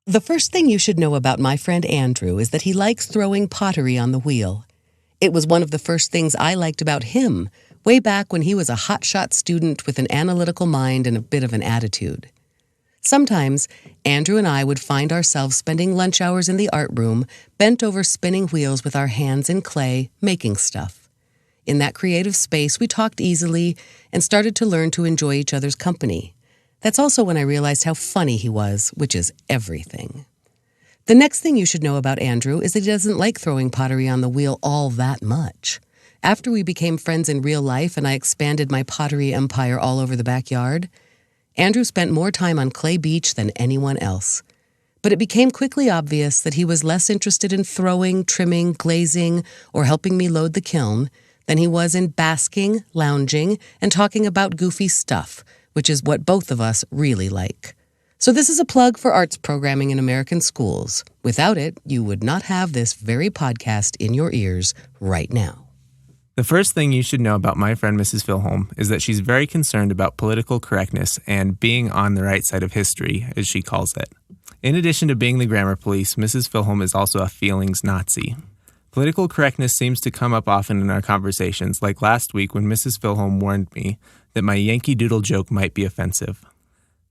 The first thing you should know about my friend Andrew is that he likes throwing pottery on the wheel. It was one of the first things I liked about him, way back when he was a hotshot student with an analytical mind and a bit of an attitude. Sometimes, Andrew and I would find ourselves spending lunch hours in the art room, bent over spinning wheels with our hands in clay, making stuff. In that creative space, we talked easily and started to learn to enjoy each other's company. That's also when I realized how funny he was, which is everything. The next thing you should know about Andrew is that he doesn't like throwing pottery on the wheel all that much. After we became friends in real life and I expanded my pottery empire all over the backyard, Andrew spent more time on Clay Beach than anyone else. But it became quickly obvious that he was less interested in throwing, trimming, glazing, or helping me load the kiln than he was in basking, lounging, and talking about goofy stuff, which is what both of us really like. So this is a plug for arts programming in American schools. Without it, you would not have this very podcast in your ears right now. The first thing you should know about my friend Mrs. Filholm is that she's very concerned about political correctness and being on the right side of history, as she calls it. In addition to being the grammar police, Mrs. Filholm is also a feelings Nazi. Political correctness seems to come up often in our conversations, like last week when Mrs. Filholm warned me that my Yankee Doodle joke might be offensive.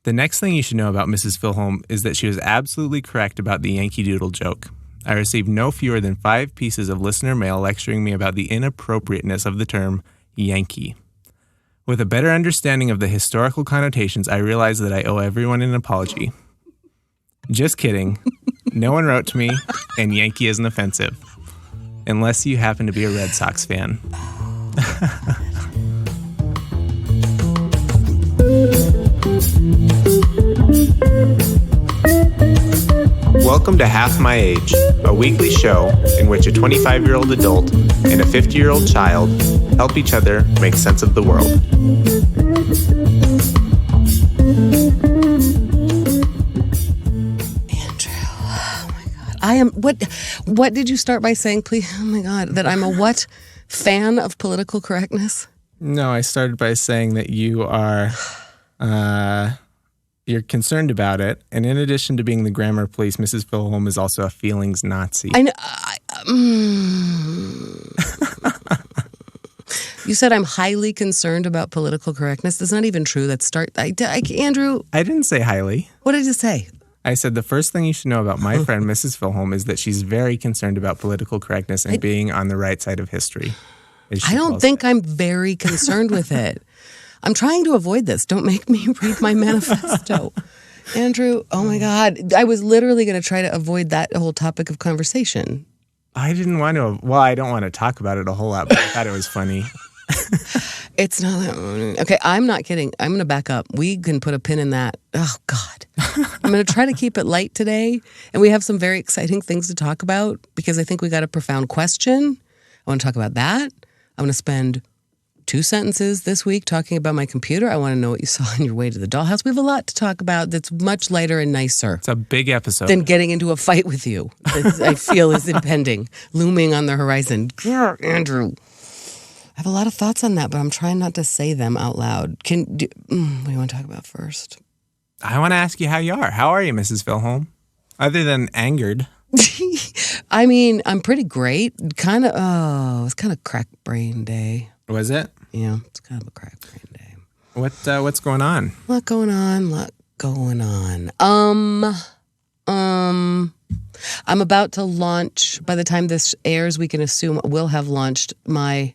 The next thing you should know about Mrs. Filholm is that she was absolutely correct about the Yankee Doodle joke. I received no fewer than 5 pieces of listener mail lecturing me about the inappropriateness of the term Yankee. With a better understanding of the historical connotations, I realized that I owe everyone an apology. Just kidding. No one wrote to me, and Yankee isn't offensive. Unless you happen to be a Red Sox fan. Welcome to Half My Age, a weekly show in which a 25-year-old adult and a 50-year-old child help each other make sense of the world. Andrew, oh my God. I am, what did you start by saying, please? Oh my God, that I'm a what? Fan of political correctness? No, I started by saying that you are... You're concerned about it, and in addition to being the grammar police, Mrs. Filholm is also a feelings Nazi. I know. You said I'm highly concerned about political correctness. That's not even true. Andrew. I didn't say highly. What did you say? I said the first thing you should know about my friend Mrs. Filholm is that she's very concerned about political correctness and being on the right side of history. I don't think I'm very concerned with it. I'm trying to avoid this. Don't make me read my manifesto. Andrew, oh my God. I was literally going to try to avoid that whole topic of conversation. I didn't want to. Well, I don't want to talk about it a whole lot, but I thought it was funny. It's not that. Okay, I'm not kidding. I'm going to back up. We can put a pin in that. Oh, God. I'm going to try to keep it light today. And we have some very exciting things to talk about because I think we got a profound question. I want to talk about that. I'm going to spend 2 sentences this week talking about my computer. I want to know what you saw on your way to the dollhouse. We have a lot to talk about that's much lighter and nicer. It's a big episode. Than getting into a fight with you that I feel is impending, looming on the horizon. Grr, Andrew. I have a lot of thoughts on that, but I'm trying not to say them out loud. What do you want to talk about first? I want to ask you how you are. How are you, Mrs. Filholm? Other than angered. I mean, I'm pretty great. It's kind of crack brain day. Was it? Yeah, it's kind of a crack brain day. What's going on? A lot going on. I'm about to launch, by the time this airs, we can assume we'll have launched my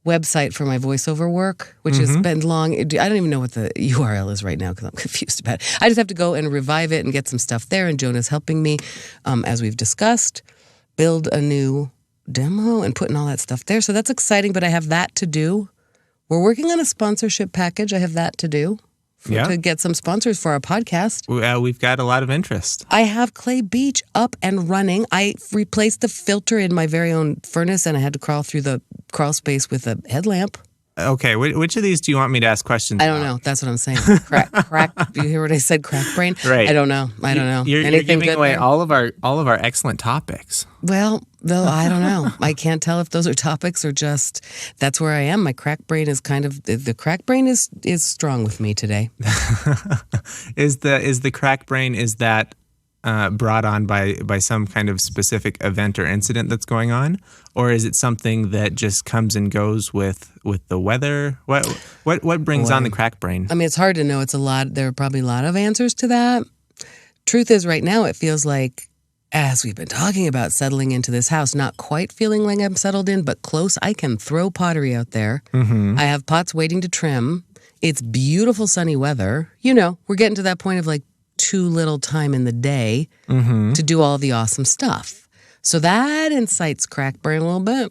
website for my voiceover work, which has been long. I don't even know what the URL is right now because I'm confused about it. I just have to go and revive it and get some stuff there, and Jonah's helping me, as we've discussed, build a new demo and putting all that stuff there. So that's exciting, but I have that to do. We're working on a sponsorship package. I have that to do to get some sponsors for our podcast. We've got a lot of interest. I have Clay Beach up and running. I replaced the filter in my very own furnace, and I had to crawl through the crawl space with a headlamp. Okay, which of these do you want me to ask questions I don't know. That's what I'm saying. Crack. You hear what I said? Crack brain? Right. I don't know. You're giving away all of our excellent topics. Well, though, I don't know. I can't tell if those are topics or just that's where I am. My crack brain is the crack brain is strong with me today. Is the crack brain, is that brought on by some kind of specific event or incident that's going on, or is it something that just comes and goes with the weather? What brings on the crack brain? I mean, it's hard to know. It's a lot. There are probably a lot of answers to that. Truth is, right now, it feels like, as we've been talking about settling into this house, not quite feeling like I'm settled in, but close. I can throw pottery out there. Mm-hmm. I have pots waiting to trim. It's beautiful sunny weather. We're getting to that point of like too little time in the day to do all the awesome stuff. So that incites crack brain a little bit.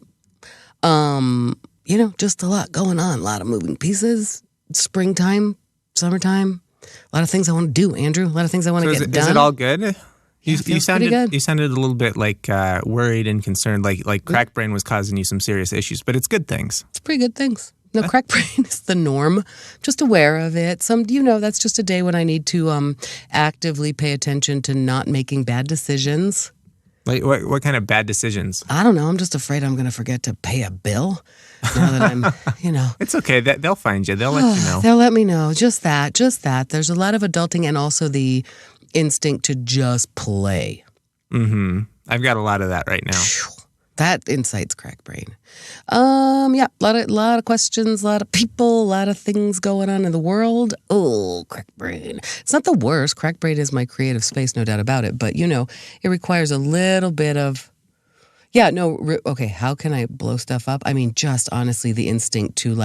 Just a lot going on. A lot of moving pieces. Springtime, summertime. A lot of things I want to do, Andrew. A lot of things I want to get done. Is it all good? You sounded good. You sounded a little bit like worried and concerned, like crack brain was causing you some serious issues, but it's good things. It's pretty good things. No, crack brain is the norm. Just aware of it. That's just a day when I need to actively pay attention to not making bad decisions. Like what kind of bad decisions? I don't know. I'm just afraid I'm going to forget to pay a bill. Now that I'm, It's okay. They'll find you. They'll let you know. They'll let me know. Just that. There's a lot of adulting and also the instinct to just play. Mm-hmm. I've got a lot of that right now. That incites crack brain. A lot of questions, a lot of people, a lot of things going on in the world. Oh, crack brain. It's not the worst. Crack brain is my creative space, no doubt about it. But, it requires a little bit of, okay, how can I blow stuff up? I mean, just honestly, the instinct to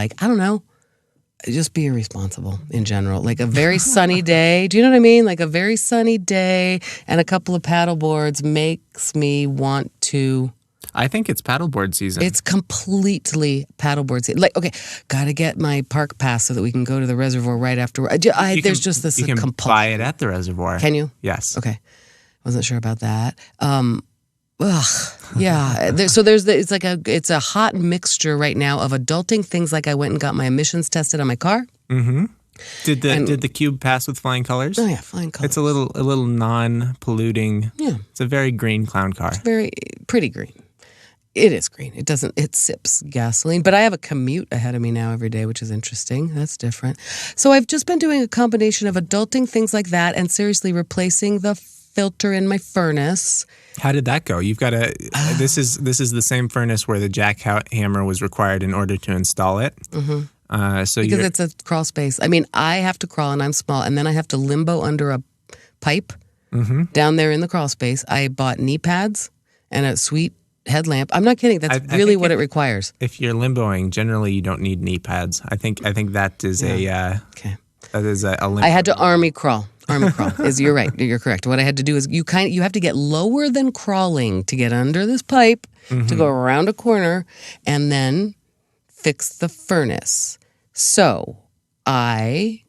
just be irresponsible in general. Like a very sunny day. Do you know what I mean? Like a very sunny day and a couple of paddle boards makes me want to... I think it's paddleboard season. It's completely paddleboard season. Like, okay, got to get my park pass so that we can go to the reservoir right after. There's just this compulsion. You can buy it at the reservoir. Can you? Yes. Okay. Wasn't sure about that. Yeah. It's a hot mixture right now of adulting things like I went and got my emissions tested on my car. Mm-hmm. Did the cube pass with flying colors? Oh yeah, flying colors. It's a little non-polluting. Yeah. It's a very green clown car. It's very pretty green. It is green. It sips gasoline. But I have a commute ahead of me now every day, which is interesting. That's different. So I've just been doing a combination of adulting things like that and seriously replacing the filter in my furnace. How did that go? You've got this is the same furnace where the jackhammer was required in order to install it. Mm-hmm. Because it's a crawl space. I mean, I have to crawl and I'm small, and then I have to limbo under a pipe down there in the crawl space. I bought knee pads and a sweet headlamp. I'm not kidding. That's really what it requires. If you're limboing, generally you don't need knee pads. I think that is that is a limbo. I had to army crawl. You're right. You're correct. What I had to do is you have to get lower than crawling to get under this pipe to go around a corner and then fix the furnace. So I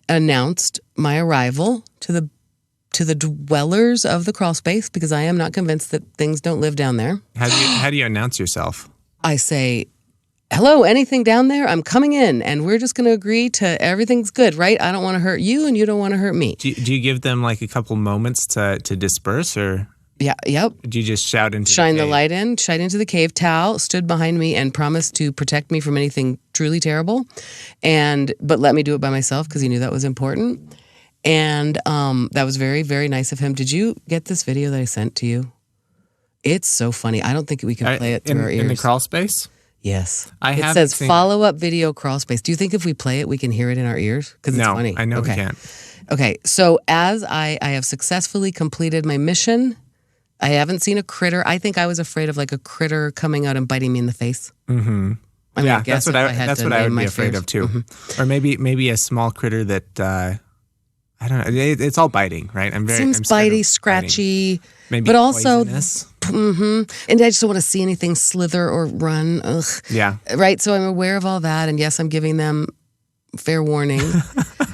announced my arrival to the dwellers of the crawl space because I am not convinced that things don't live down there. How do you announce yourself? I say, hello, anything down there? I'm coming in, and we're just going to agree to everything's good, right? I don't want to hurt you, and you don't want to hurt me. Do you give them like a couple moments to disperse, or? Yeah, yep. Do you just shout into Shine the light in, shine into the cave. Tal stood behind me and promised to protect me from anything truly terrible, but let me do it by myself because he knew that was important. And that was very, very nice of him. Did you get this video that I sent to you? It's so funny. I don't think we can play it through our ears. In the crawl space? Yes. It says follow-up video crawl space. Do you think if we play it, we can hear it in our ears? Because it's funny. I know we can't. Okay, so as I have successfully completed my mission, I haven't seen a critter. I think I was afraid of like a critter coming out and biting me in the face. Mm-hmm. I mean, that's what I would be afraid of too. Mm-hmm. Or maybe a small critter that... I don't know. It's all biting, right? Seems bitey, scratchy, maybe but also, poisonous. And I just don't want to see anything slither or run. Ugh. Yeah. Right. So I'm aware of all that, and yes, I'm giving them fair warning.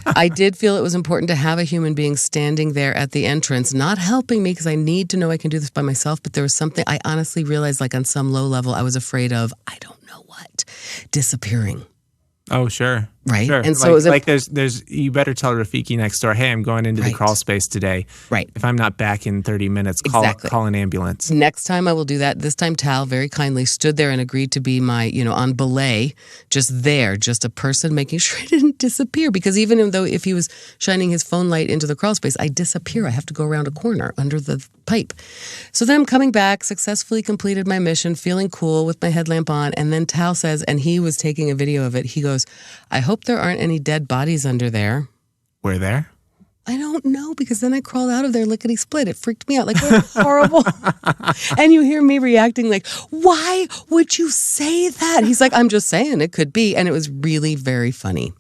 I did feel it was important to have a human being standing there at the entrance, not helping me because I need to know I can do this by myself. But there was something I honestly realized, like on some low level, I was afraid of. I don't know what, disappearing. Oh, sure. Right. Sure. And so there's you better tell Rafiki next door, hey, I'm going into the crawl space today. Right. If I'm not back in 30 minutes, call an ambulance. Next time I will do that. This time Tal very kindly stood there and agreed to be my, on belay, just a person making sure I didn't disappear. Because even though if he was shining his phone light into the crawl space, I disappear. I have to go around a corner under the pipe. So then I'm coming back, successfully completed my mission, feeling cool with my headlamp on. And then Tal says, and he was taking a video of it, he goes, I hope there aren't any dead bodies under there. Were there? I don't know, because then I crawled out of there lickety-split. It freaked me out. Like, what horrible. And you hear me reacting like, why would you say that? He's like, I'm just saying it could be. And it was really very funny.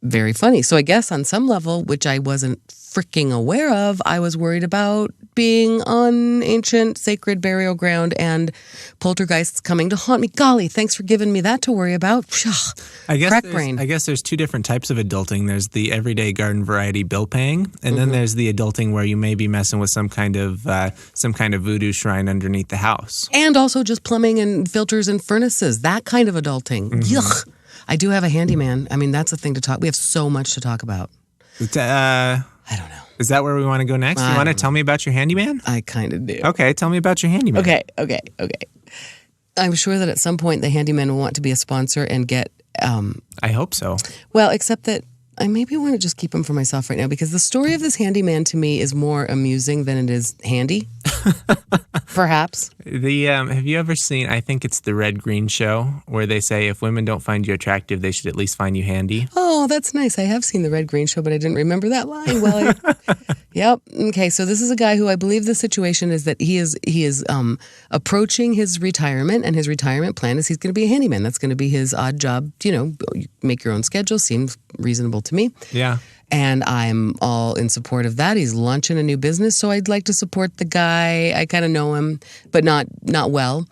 Very funny. So I guess on some level, which I wasn't freaking aware of, I was worried about being on ancient sacred burial ground and poltergeists coming to haunt me. Golly, thanks for giving me that to worry about. I guess there's two different types of adulting. There's the everyday garden variety bill paying, and then there's the adulting where you may be messing with some kind of voodoo shrine underneath the house. And also just plumbing and filters and furnaces, that kind of adulting. Yuck. I do have a handyman. I mean, that's a thing to talk. We have so much to talk about. I don't know. Is that where we want to go next? You want to tell me about your handyman? I kind of do. Okay, tell me about your handyman. Okay. I'm sure that at some point the handyman will want to be a sponsor and get... I hope so. Well, except that I maybe want to just keep him for myself right now, because the story of this handyman to me is more amusing than it is handy. Perhaps. Have you ever seen, I think it's the Red Green Show, where they say if women don't find you attractive, they should at least find you handy? Oh, that's nice. I have seen the Red Green Show, but I didn't remember that line. Well, yep. Okay, so this is a guy who I believe the situation is that he is approaching his retirement, and his retirement plan is he's going to be a handyman. That's going to be his odd job. You make your own schedule. Seems reasonable to me. Yeah. And I'm all in support of that. He's launching a new business, so I'd like to support the guy. I kind of know him, but not well.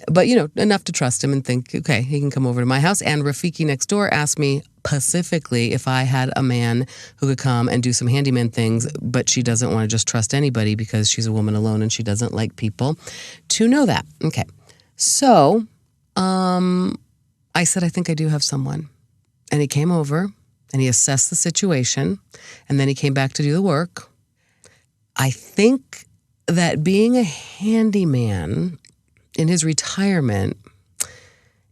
But, enough to trust him and think, okay, he can come over to my house. And Rafiki next door asked me specifically if I had a man who could come and do some handyman things, but she doesn't want to just trust anybody because she's a woman alone and she doesn't like people to know that. Okay. So I said, I think I do have someone. And he came over. And he assessed the situation, and then he came back to do the work. I think that being a handyman in his retirement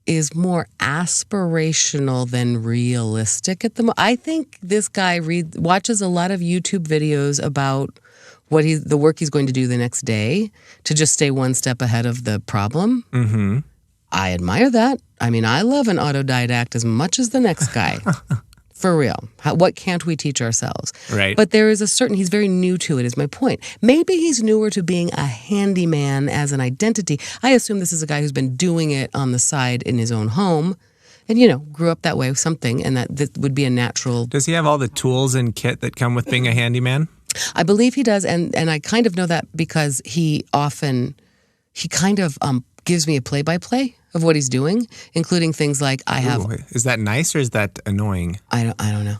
is more aspirational than realistic at the moment. I think this guy watches a lot of YouTube videos about the work he's going to do the next day to just stay one step ahead of the problem. Mm-hmm. I admire that. I mean, I love an autodidact as much as the next guy. For real. What can't we teach ourselves? Right. But there is he's very new to it, is my point. Maybe he's newer to being a handyman as an identity. I assume this is a guy who's been doing it on the side in his own home and, grew up that way with something, and that would be a natural... Does he have all the tools and kit that come with being a handyman? I believe he does, and I kind of know that because he kind of gives me a play-by-play of what he's doing, including things like I have... Ooh, is that nice or is that annoying? I don't know.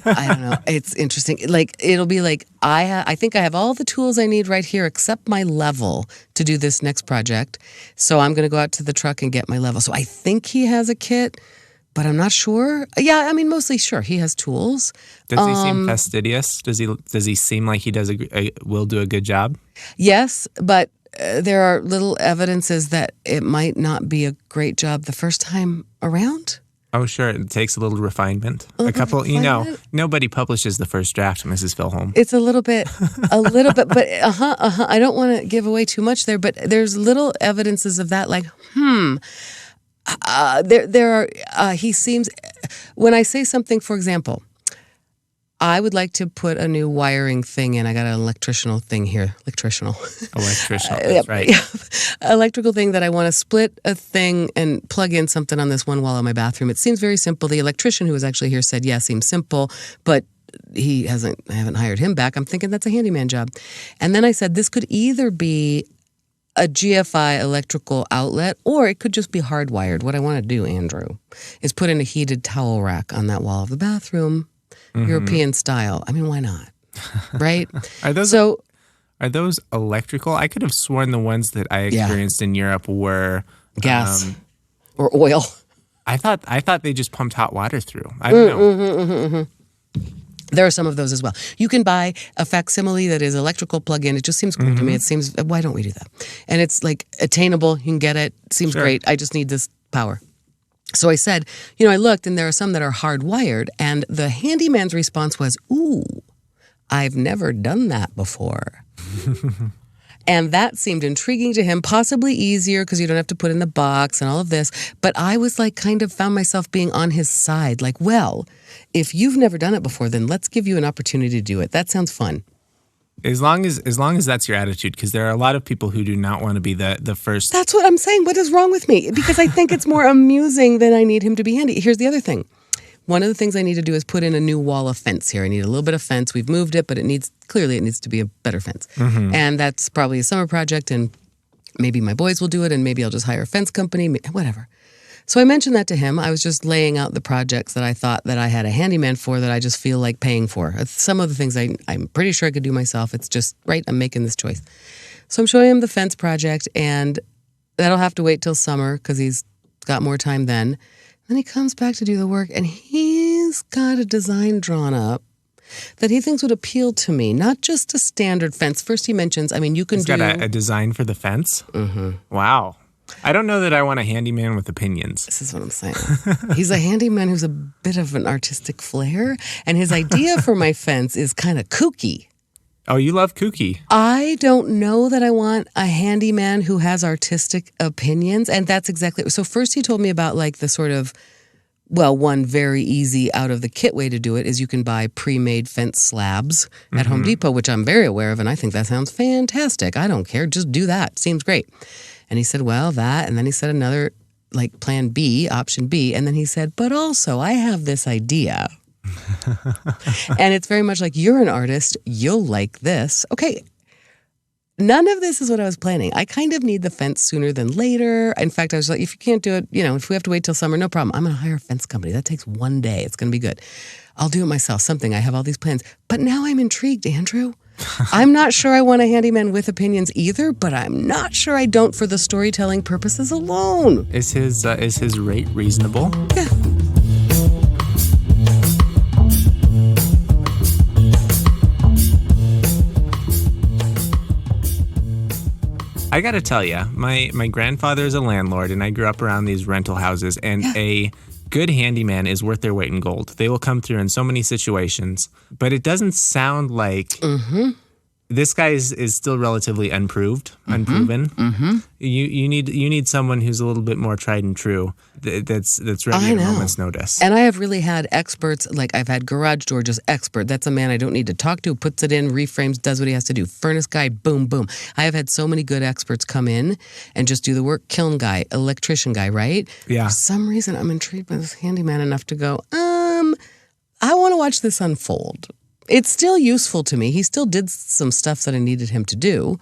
I don't know. It's interesting. Like, it'll be like, I think I have all the tools I need right here except my level to do this next project. So I'm going to go out to the truck and get my level. So I think he has a kit, but I'm not sure. Yeah, I mean, mostly sure. He has tools. Does he seem fastidious? Does he seem like he will do a good job? Yes, but... there are little evidences that it might not be a great job the first time around. Oh, sure. It takes a little refinement. Nobody publishes the first draft, Mrs. Filholm. It's a little bit, but I don't want to give away too much there, but there's little evidences of that, like, there are, he seems, when I say something, for example, I would like to put a new wiring thing in. I got an electrical thing here. Electrical, that's right. Electrical thing that I want to split a thing and plug in something on this one wall in my bathroom. It seems very simple. The electrician who was actually here said, yeah, seems simple, but I haven't hired him back. I'm thinking that's a handyman job. And then I said, this could either be a GFI electrical outlet, or it could just be hardwired. What I want to do, Andrew, is put in a heated towel rack on that wall of the bathroom. Mm-hmm. European style. I mean, why not? Right? Are those electrical? I could have sworn the ones that I experienced in Europe were gas or oil. I thought they just pumped hot water through. I don't know. There are some of those as well. You can buy a facsimile that is electrical plug-in. It just seems cool to me. It seems, why don't we do that? And it's like attainable. You can get it. Seems great. I just need this power. So I said, I looked and there are some that are hardwired. And the handyman's response was, ooh, I've never done that before. And that seemed intriguing to him, possibly easier because you don't have to put in the box and all of this. But I was like, kind of found myself being on his side. Like, well, if you've never done it before, then let's give you an opportunity to do it. That sounds fun. As long as that's your attitude, because there are a lot of people who do not want to be the first. That's what I'm saying. What is wrong with me? Because I think it's more amusing than I need him to be handy. Here's the other thing. One of the things I need to do is put in a new wall of fence here. I need a little bit of fence. We've moved it, but it needs to be a better fence. And that's probably a summer project, and maybe my boys will do it, and maybe I'll just hire a fence company, whatever. So I mentioned that to him. I was just laying out the projects that I thought that I had a handyman for that I just feel like paying for. Some of the things I'm pretty sure I could do myself. It's just, right, I'm making this choice. So I'm showing him the fence project, and that'll have to wait till summer because he's got more time then. Then he comes back to do the work, and he's got a design drawn up that he thinks would appeal to me, not just a standard fence. First he mentions, you can He's got a design for the fence? Wow. I don't know that I want a handyman with opinions. This is what I'm saying. He's a handyman who's a bit of an artistic flair, and his idea for my fence is kind of kooky. Oh, you love kooky. I don't know that I want a handyman who has artistic opinions, and that's exactly... So first he told me about like the sort of, one very easy out-of-the-kit way to do it is you can buy pre-made fence slabs at Home Depot, which I'm very aware of, and I think that sounds fantastic. I don't care. Just do that. Seems great. And he said, well, that, and then he said another, like plan B, option B, and then he said, but also I have this idea. And it's very much like, you're an artist, you'll like this. Okay, none of this is what I was planning. I kind of need the fence sooner than later. In fact, I was like, if you can't do it, if we have to wait till summer, no problem. I'm going to hire a fence company. That takes one day. It's going to be good. I'll do it myself, something. I have all these plans. But now I'm intrigued, Andrew. I'm not sure I want a handyman with opinions either, but I'm not sure I don't for the storytelling purposes alone. Is his rate reasonable? Yeah. I got to tell you, my grandfather is a landlord, and I grew up around these rental houses, and a good handyman is worth their weight in gold. They will come through in so many situations, but it doesn't sound like this guy is still relatively unproven. You need someone who's a little bit more tried and true. That's ready at a moment's notice. And I have really had experts, like I've had garage door just expert. That's a man I don't need to talk to, puts it in, reframes, does what he has to do. Furnace guy, boom, boom. I have had so many good experts come in and just do the work. Kiln guy, electrician guy, right? Yeah. For some reason, I'm intrigued by this handyman enough to go, I want to watch this unfold. It's still useful to me. He still did some stuff that I needed him to do.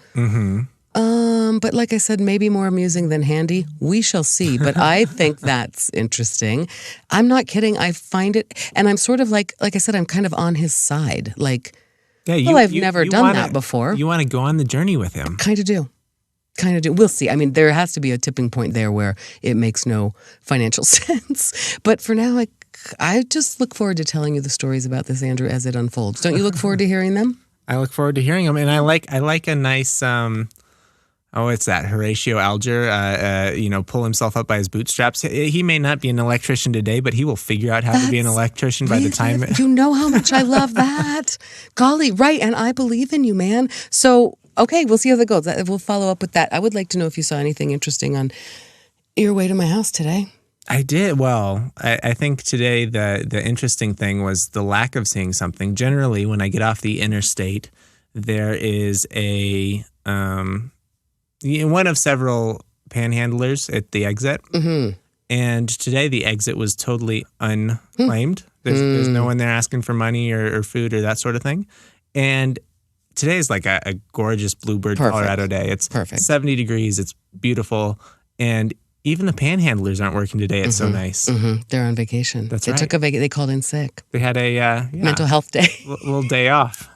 But like I said, maybe more amusing than handy. We shall see. But I think that's interesting. I'm not kidding. I find it, and I'm sort of like I said, I'm kind of on his side. Like, I've never done that before. You want to go on the journey with him. Kind of do. We'll see. There has to be a tipping point there where it makes no financial sense. But for now, I just look forward to telling you the stories about this, Andrew, as it unfolds. Don't you look forward to hearing them? I look forward to hearing them, and I like a nice it's that Horatio Alger, pull himself up by his bootstraps. He may not be an electrician today, but he will figure out how to be an electrician by the time. You know how much I love that. Golly, right, and I believe in you, man. So, okay, we'll see how that goes. We'll follow up with that. I would like to know if you saw anything interesting on your way to my house today. I did. Well, I think today the interesting thing was the lack of seeing something. Generally, when I get off the interstate, there is a one of several panhandlers at the exit. And today the exit was totally unclaimed. There's no one there asking for money or food or that sort of thing. And today is like a gorgeous bluebird Colorado day. It's perfect. 70 degrees. It's beautiful. And even the panhandlers aren't working today. It's so nice. They're on vacation. That's right. They took a vacation. They called in sick. They had a mental health day. Little day off.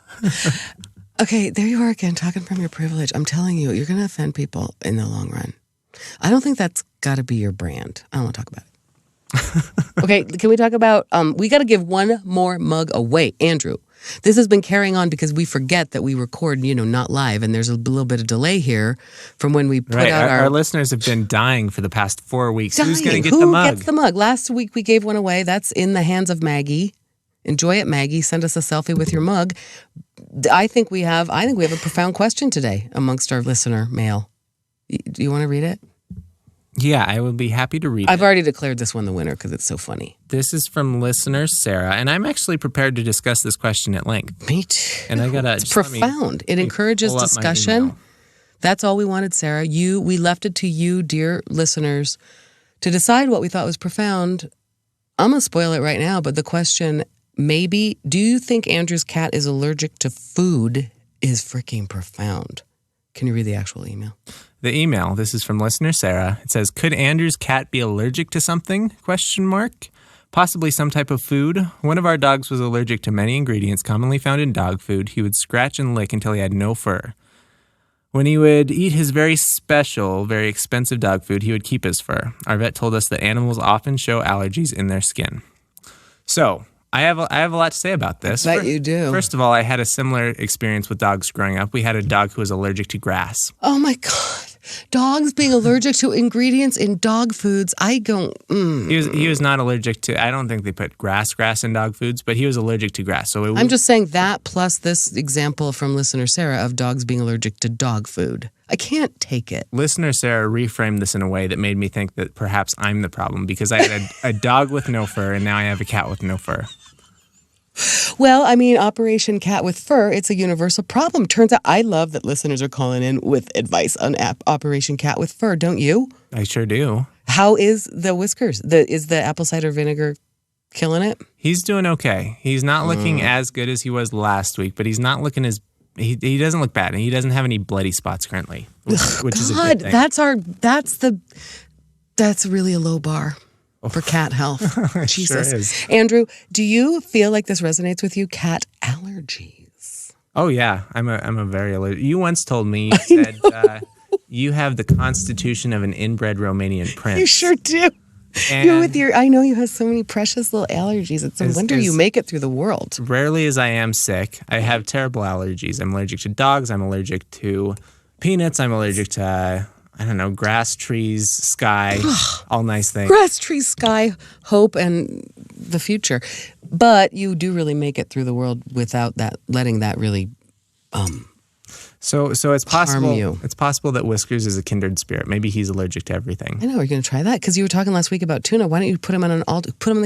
Okay, there you are again, talking from your privilege. I'm telling you, you're going to offend people in the long run. I don't think that's got to be your brand. I don't want to talk about it. Okay, can we talk about, we got to give one more mug away. Andrew, this has been carrying on because we forget that we record, not live, and there's a little bit of delay here from when we put out our listeners have been dying for the past 4 weeks. Dying. Who's going to get the mug? Who gets the mug? Last week we gave one away. That's in the hands of Maggie. Enjoy it, Maggie. Send us a selfie with your mug. I think we have a profound question today amongst our listener mail. Do you want to read it? Yeah, I would be happy to read I've already declared this one the winner because it's so funny. This is from listener Sarah, and I'm actually prepared to discuss this question at length. Me too. And I gotta. It's profound. It encourages discussion. That's all we wanted, Sarah. We left it to you, dear listeners, to decide what we thought was profound. I'm gonna spoil it right now, but the question, maybe, do you think Andrew's cat is allergic to food, is freaking profound. Can you read the actual email? The email, this is from listener Sarah. It says, could Andrew's cat be allergic to something? ? Possibly some type of food. One of our dogs was allergic to many ingredients commonly found in dog food. He would scratch and lick until he had no fur. When he would eat his very special, very expensive dog food, he would keep his fur. Our vet told us that animals often show allergies in their skin. So, I have a lot to say about this. I bet you do. First of all, I had a similar experience with dogs growing up. We had a dog who was allergic to grass. Oh my God. Dogs being allergic to ingredients in dog foods. I don't. He was not allergic to, I don't think they put grass in dog foods, but he was allergic to grass. So I'm just saying that plus this example from listener Sarah of dogs being allergic to dog food. I can't take it. Listener Sarah reframed this in a way that made me think that perhaps I'm the problem because I had a dog with no fur and now I have a cat with no fur. Well, I mean, Operation Cat with Fur, it's a universal problem. Turns out I love that listeners are calling in with advice on Operation Cat with Fur, don't you? I sure do. How is the whiskers? Is the apple cider vinegar killing it? He's doing okay. He's not looking as good as he was last week, but he's not looking as... He doesn't look bad, and he doesn't have any bloody spots currently, which is a good thing. That's really a low bar. For cat health. Jesus. Sure is. Andrew, do you feel like this resonates with you? Cat allergies. Oh, yeah. I'm a very allergic. You once told me, you said you have the constitution of an inbred Romanian prince. You sure do. And I know you have so many precious little allergies. It's a wonder you make it through the world. Rarely as I am sick, I have terrible allergies. I'm allergic to dogs. I'm allergic to peanuts. I'm allergic to... I don't know, grass, trees, sky, all nice things. Grass, trees, sky, hope, and the future. But you do really make it through the world without that, letting that really So it's possible. harm you. It's possible that Whiskers is a kindred spirit. Maybe he's allergic to everything. I know, we're going to try that because you were talking last week about tuna. Why don't you put him on the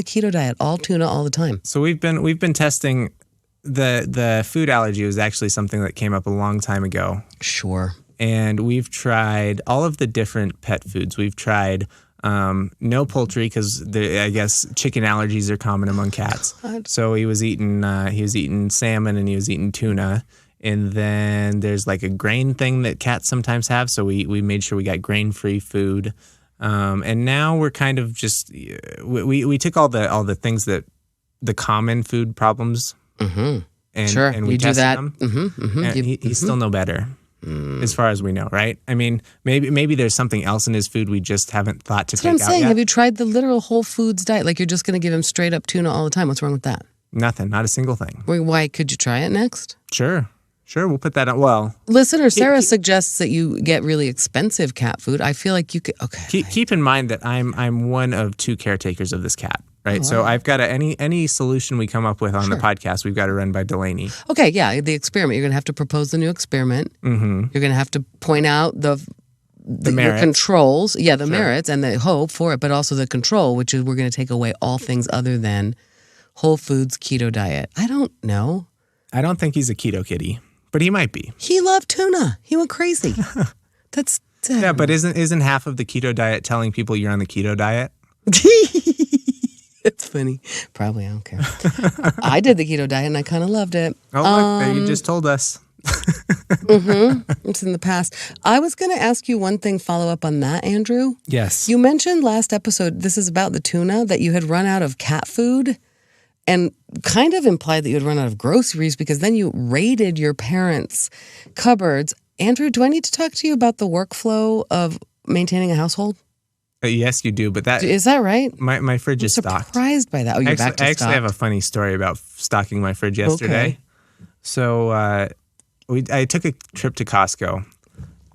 keto diet, all tuna all the time? So we've been testing the food allergy was actually something that came up a long time ago. Sure. And we've tried all of the different pet foods. We've tried no poultry because I guess chicken allergies are common among cats. So he was eating salmon and he was eating tuna. And then there's like a grain thing that cats sometimes have. So we made sure we got grain-free food. And now we're kind of just we took all the things that the common food problems. Mm-hmm. And we tested them. And he's still no better. As far as we know, right? I mean, maybe there's something else in his food we just haven't thought to take out yet. That's what I'm saying. Have you tried the literal whole foods diet? Like you're just going to give him straight up tuna all the time. What's wrong with that? Nothing. Not a single thing. Why? Could you try it next? Sure. We'll put that on. Well, listener Sarah suggests that you get really expensive cat food. I feel like you could. Okay. Keep in mind that I'm one of two caretakers of this cat. Right. So I've got any solution we come up with on the podcast, we've got to run by Delaney. Okay. Yeah. The experiment. You're going to have to propose the new experiment. Mm-hmm. You're going to have to point out the merits. Controls. Yeah. The merits and the hope for it, but also the control, which is we're going to take away all things other than whole foods keto diet. I don't know. I don't think he's a keto kitty, but he might be. He loved tuna. He went crazy. That's yeah. But isn't half of the keto diet telling people you're on the keto diet? It's funny. Probably, I don't care. I did the keto diet and I kind of loved it. Oh, look, there you just told us. It's in the past. I was going to ask you one thing, follow up on that, Andrew. Yes. You mentioned last episode, this is about the tuna, that you had run out of cat food and kind of implied that you had run out of groceries because then you raided your parents' cupboards. Andrew, do I need to talk to you about the workflow of maintaining a household? Yes, you do. But Is that right? My fridge is I'm stocked. Surprised by that. Oh, you're back to I actually have a stocked. funny story about stocking my fridge yesterday. Okay. So I took a trip to Costco,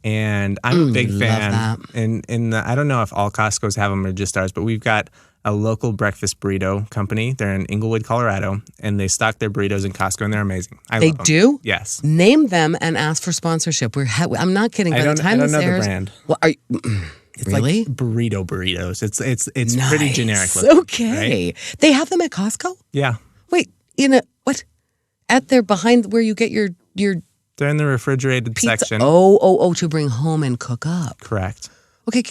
and I'm a big fan. Love that. I don't know if all Costco's have them or just ours, but we've got a local breakfast burrito company. They're in Inglewood, Colorado, and they stock their burritos in Costco, and they're amazing. They love them. do? Yes. Name them and ask for sponsorship. I'm not kidding. By the time I don't this know airs, the brand. What are you? It's Really? like burritos. It's Nice. pretty generic looking, Okay. right? They have them at Costco? Yeah. Wait, what? At their behind where you get your They're in the refrigerated pizza. section. Oh, to bring home and cook up. Correct. Okay,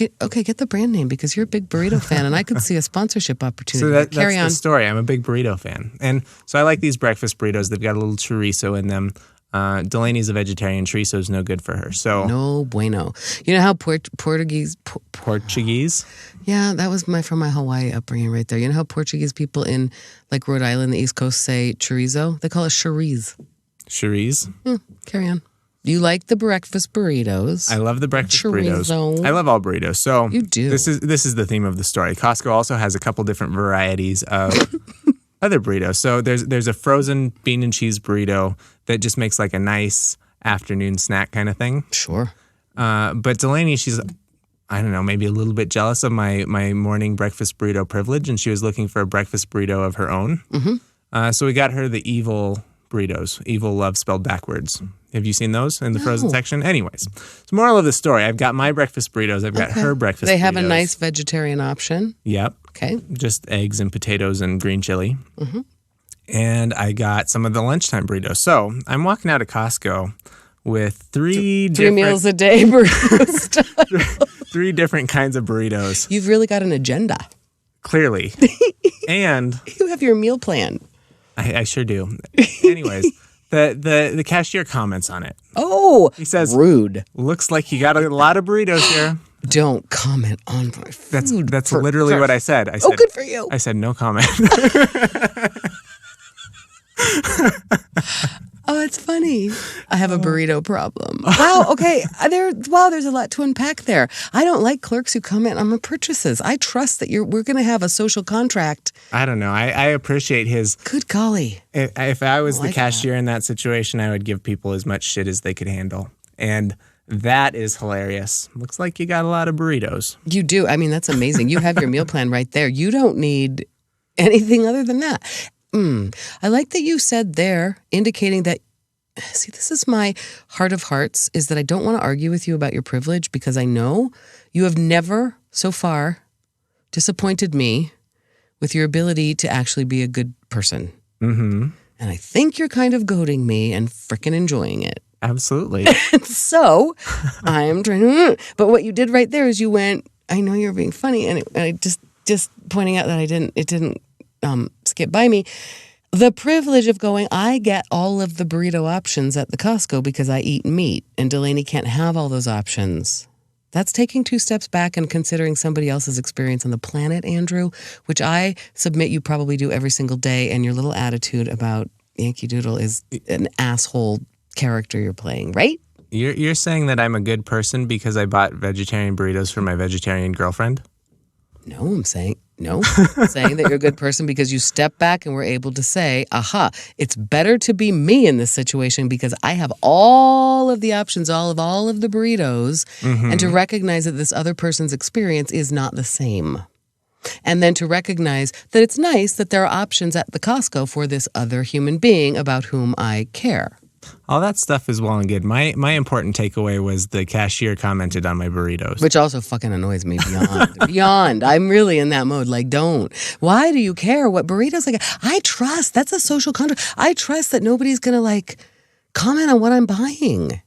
get the brand name because you're a big burrito fan and I could see a sponsorship opportunity. So that's Carry on. the story. I'm a big burrito fan. And so I like these breakfast burritos. They've got a little chorizo in them. Delaney's a vegetarian. Chorizo's no good for her. So No bueno. You know how Portuguese... Portuguese? Yeah, that was from my Hawaii upbringing right there. You know how Portuguese people in like Rhode Island, the East Coast say chorizo? They call it chorizo. Chorizo? Carry on. You like the breakfast burritos. I love the breakfast Chorizo. burritos. I love all burritos. So You do. This is the theme of the story. Costco also has a couple different varieties of other burritos. So there's a frozen bean and cheese burrito that just makes like a nice afternoon snack kind of thing. Sure. But Delaney, she's, I don't know, maybe a little bit jealous of my morning breakfast burrito privilege, and she was looking for a breakfast burrito of her own. Mm-hmm. So we got her the evil burritos. Evil love spelled backwards. Have you seen those in the frozen section? Anyways, so moral of the story, I've got my breakfast burritos. I've got her breakfast burritos. They have a nice vegetarian option. Yep. Okay. Just eggs and potatoes and green chili. Mm-hmm. And I got some of the lunchtime burritos. So I'm walking out of Costco with three meals a day burritos. three different kinds of burritos. You've really got an agenda. Clearly. And You have your meal plan. I sure do. Anyways, the cashier comments on it. Oh, He says, rude. looks like you got a lot of burritos here. Don't comment on my food. That's literally what I said. I said, good for you. I said no comment. Oh, it's funny. I have a burrito problem. Wow. Okay. There's a lot to unpack there. I don't like clerks who comment on my purchases. I trust that we're going to have a social contract. I don't know. I appreciate his. Good golly. If I was the like cashier in that situation, I would give people as much shit as they could handle. And that is hilarious. Looks like you got a lot of burritos. You do. I mean, that's amazing. You have your meal plan right there. You don't need anything other than that. I like that you said there, indicating that, see, this is my heart of hearts, is that I don't want to argue with you about your privilege because I know you have never so far disappointed me with your ability to actually be a good person. Mm-hmm. And I think you're kind of goading me and frickin' enjoying it. Absolutely. So I am trying to, but what you did right there is you went, I know you're being funny, and I just pointing out that it didn't skip by me. The privilege of going, I get all of the burrito options at the Costco because I eat meat, and Delaney can't have all those options. That's taking two steps back and considering somebody else's experience on the planet, Andrew, which I submit you probably do every single day, and your little attitude about Yankee Doodle is an asshole character you're playing, right? You're saying that I'm a good person because I bought vegetarian burritos for my vegetarian girlfriend? No, I'm saying that you're a good person because you step back and were able to say, aha, it's better to be me in this situation because I have all of the options, all of the burritos, and to recognize that this other person's experience is not the same. And then to recognize that it's nice that there are options at the Costco for this other human being about whom I care. All that stuff is well and good. My important takeaway was the cashier commented on my burritos. Which also fucking annoys me beyond. I'm really in that mode. Like, don't. Why do you care what burritos I get? I trust. That's a social contract. I trust that nobody's going to, like, comment on what I'm buying.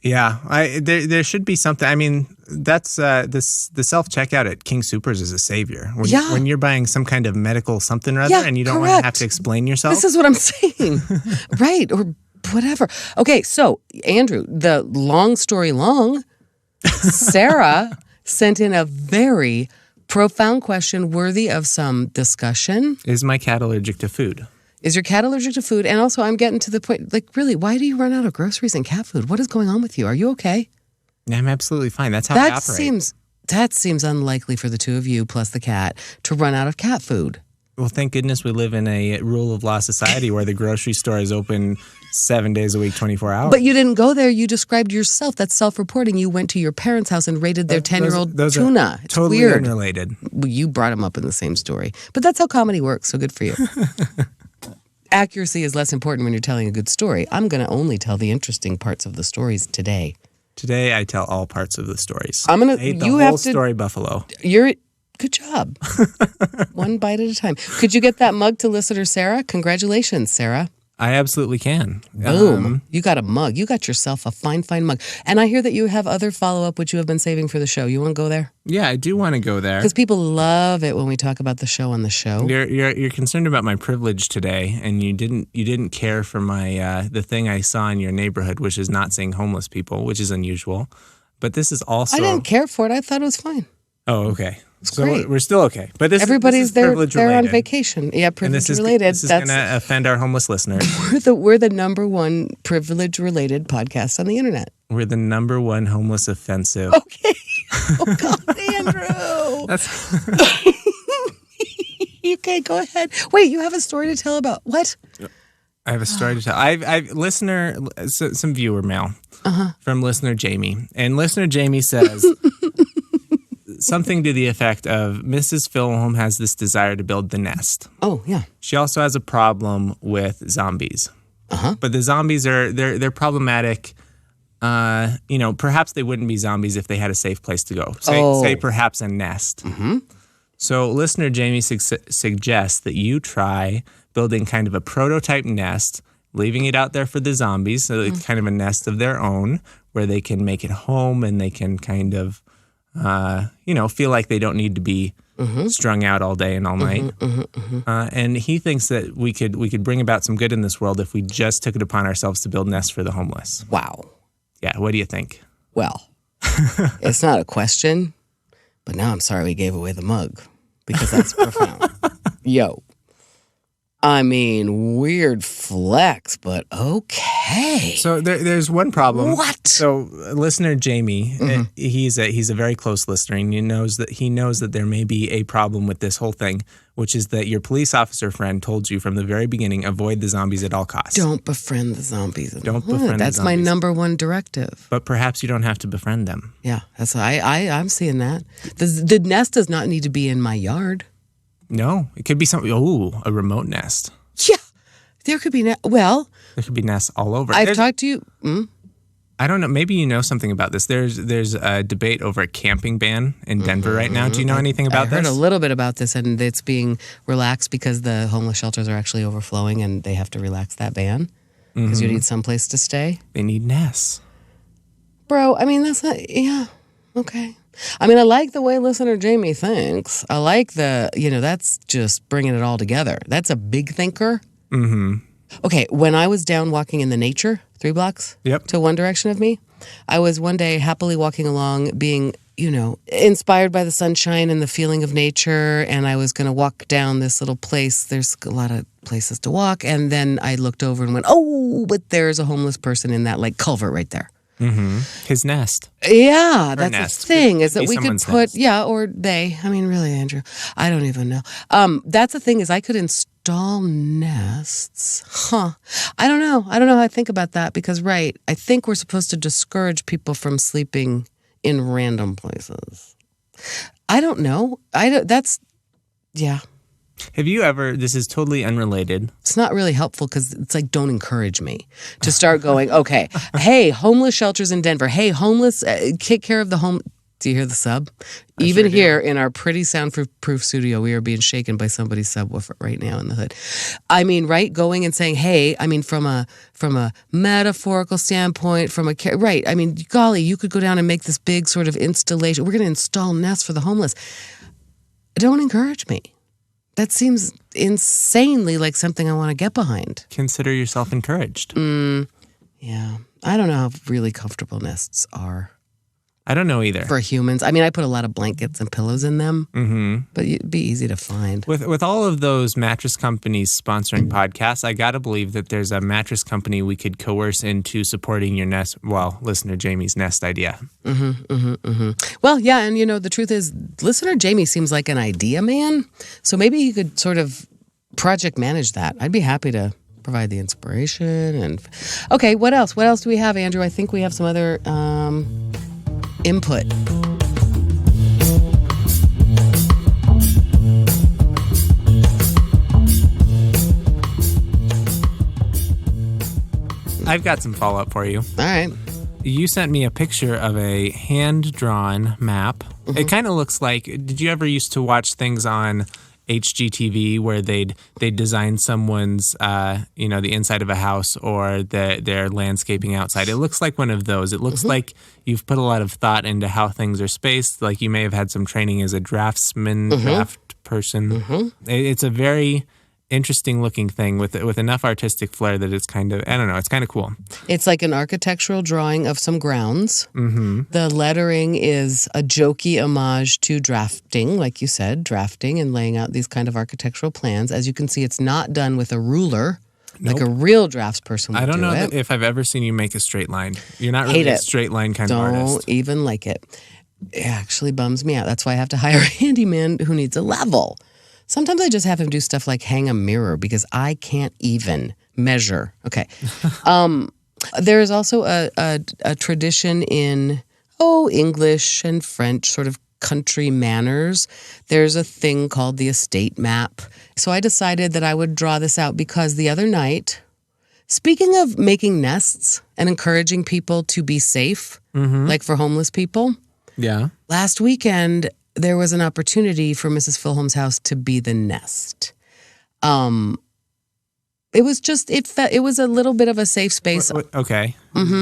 Yeah. There should be something. I mean, that's the self-checkout at King Soopers is a savior. When you're buying some kind of medical something or other and you don't want to have to explain yourself. This is what I'm saying. Right. Or whatever. Okay, so Andrew, the long story long, Sarah sent in a very profound question worthy of some discussion. Is my cat allergic to food? Is your cat allergic to food? And also, I'm getting to the point, like, really, why do you run out of groceries and cat food? What is going on with you? Are you okay? I'm absolutely fine. That's how I operate. That seems unlikely for the two of you, plus the cat, to run out of cat food. Well, thank goodness we live in a rule of law society where the grocery store is open 7 days a week, 24 hours. But you didn't go there. You described yourself. That's self-reporting. You went to your parents' house and raided their 10-year-old tuna. It's totally weird. Unrelated. Well, you brought them up in the same story. But that's how comedy works, so good for you. Accuracy is less important when you're telling a good story. I'm going to only tell the interesting parts of the stories today. Today, I tell all parts of the stories. I'm gonna. I ate the you whole have to. Story buffalo. Good job. One bite at a time. Could you get that mug to listener Sarah? Congratulations, Sarah. I absolutely can. Boom. You got a mug. You got yourself a fine mug. And I hear that you have other follow-up which you have been saving for the show. You want to go there? Yeah, I do want to go there. Because people love it when we talk about the show on the show. You're concerned about my privilege today, and you didn't care for my the thing I saw in your neighborhood, which is not seeing homeless people, which is unusual. But this is also... I didn't care for it. I thought it was fine. Oh, okay. So great. We're still okay. But Everybody's this is there. They're on vacation. Yeah, privilege related. This is going to offend our homeless listeners. We're the number one privilege related podcast on the internet. We're the number one homeless offensive. Okay. Oh God, Andrew. Okay, go ahead. Wait, you have a story to tell about what? I have a story to tell. Some viewer mail from listener Jamie, and listener Jamie says. Something to the effect of Mrs. Filholm has this desire to build the nest. Oh, yeah. She also has a problem with zombies. But the zombies they're problematic. Perhaps they wouldn't be zombies if they had a safe place to go. Say perhaps a nest. So listener Jamie suggests that you try building kind of a prototype nest, leaving it out there for the zombies, so it's kind of a nest of their own where they can make it home and they can kind of feel like they don't need to be strung out all day and all night. And he thinks that we could bring about some good in this world if we just took it upon ourselves to build nests for the homeless. Wow. Yeah, what do you think? Well, it's not a question, but now I'm sorry we gave away the mug because that's profound. Yo. I mean, weird flex, but okay. So there's one problem. What? So listener Jamie, he's a very close listener, and he knows that there may be a problem with this whole thing, which is that your police officer friend told you from the very beginning, avoid the zombies at all costs. Don't befriend the zombies. Don't befriend the zombies. That's my number one directive. But perhaps you don't have to befriend them. Yeah, that's I'm seeing that. The nest does not need to be in my yard. No, it could be something. Oh, a remote nest. Yeah, there could be. There could be nests all over. I've talked to you. I don't know. Maybe you know something about this. There's a debate over a camping ban in Denver right now. Do you know anything about this? I heard a little bit about this, and it's being relaxed because the homeless shelters are actually overflowing, and they have to relax that ban because you need someplace to stay. They need nests. Bro, I mean, that's not. Yeah, okay. I mean, I like the way listener Jamie thinks. I like that's just bringing it all together. That's a big thinker. Okay, when I was down walking in the nature, 3 blocks to one direction of me, I was one day happily walking along being, inspired by the sunshine and the feeling of nature, and I was going to walk down this little place. There's a lot of places to walk, and then I looked over and went, oh, but there's a homeless person in that culvert right there. His nest. Yeah, that's the thing is that we could put, nest. Or they. I mean, really, Andrew, I don't even know. That's the thing is I could install nests. I don't know how I think about that because, right, I think we're supposed to discourage people from sleeping in random places. I don't know. Yeah. Have you ever, this is totally unrelated. It's not really helpful because it's like, don't encourage me to start going, okay, hey, homeless shelters in Denver. Hey, homeless, take care of the home. Do you hear the sub? Even here in our pretty soundproof studio, we are being shaken by somebody's subwoofer right now in the hood. I mean, right? Going and saying, hey, I mean, from a metaphorical standpoint, right. I mean, golly, you could go down and make this big sort of installation. We're going to install nests for the homeless. Don't encourage me. That seems insanely like something I want to get behind. Consider yourself encouraged. Yeah. I don't know how really comfortable nests are. I don't know either. For humans. I mean, I put a lot of blankets and pillows in them, but it'd be easy to find. With all of those mattress companies sponsoring podcasts, I got to believe that there's a mattress company we could coerce into supporting your Nest, listener Jamie's Nest idea. Well, yeah, and the truth is, listener Jamie seems like an idea man, so maybe he could sort of project manage that. I'd be happy to provide the inspiration. And okay, what else? What else do we have, Andrew? I think we have some other input. I've got some follow-up for you. All right. You sent me a picture of a hand-drawn map. It kind of looks like, did you ever used to watch things on HGTV where they'd design someone's, the inside of a house or their landscaping outside? It looks like one of those. It looks like you've put a lot of thought into how things are spaced. Like you may have had some training as a draftsman, draft person. It's a very interesting looking thing with enough artistic flair that it's kind of, I don't know, it's kind of cool. It's like an architectural drawing of some grounds. The lettering is a jokey homage to drafting, like you said, drafting and laying out these kind of architectural plans. As you can see, it's not done with a ruler. Nope. Like a real draftsperson would do it. I don't know if I've ever seen you make a straight line. You're not really a straight line kind of artist. Don't even like it. It actually bums me out. That's why I have to hire a handyman who needs a level. Sometimes I just have him do stuff like hang a mirror because I can't even measure. Okay. There is also a tradition in, English and French sort of country manners. There's a thing called the estate map. So I decided that I would draw this out because the other night, speaking of making nests and encouraging people to be safe, like for homeless people. Yeah. Last weekend, there was an opportunity for Mrs. Filholm's house to be the nest. It was just, it was a little bit of a safe space. Okay.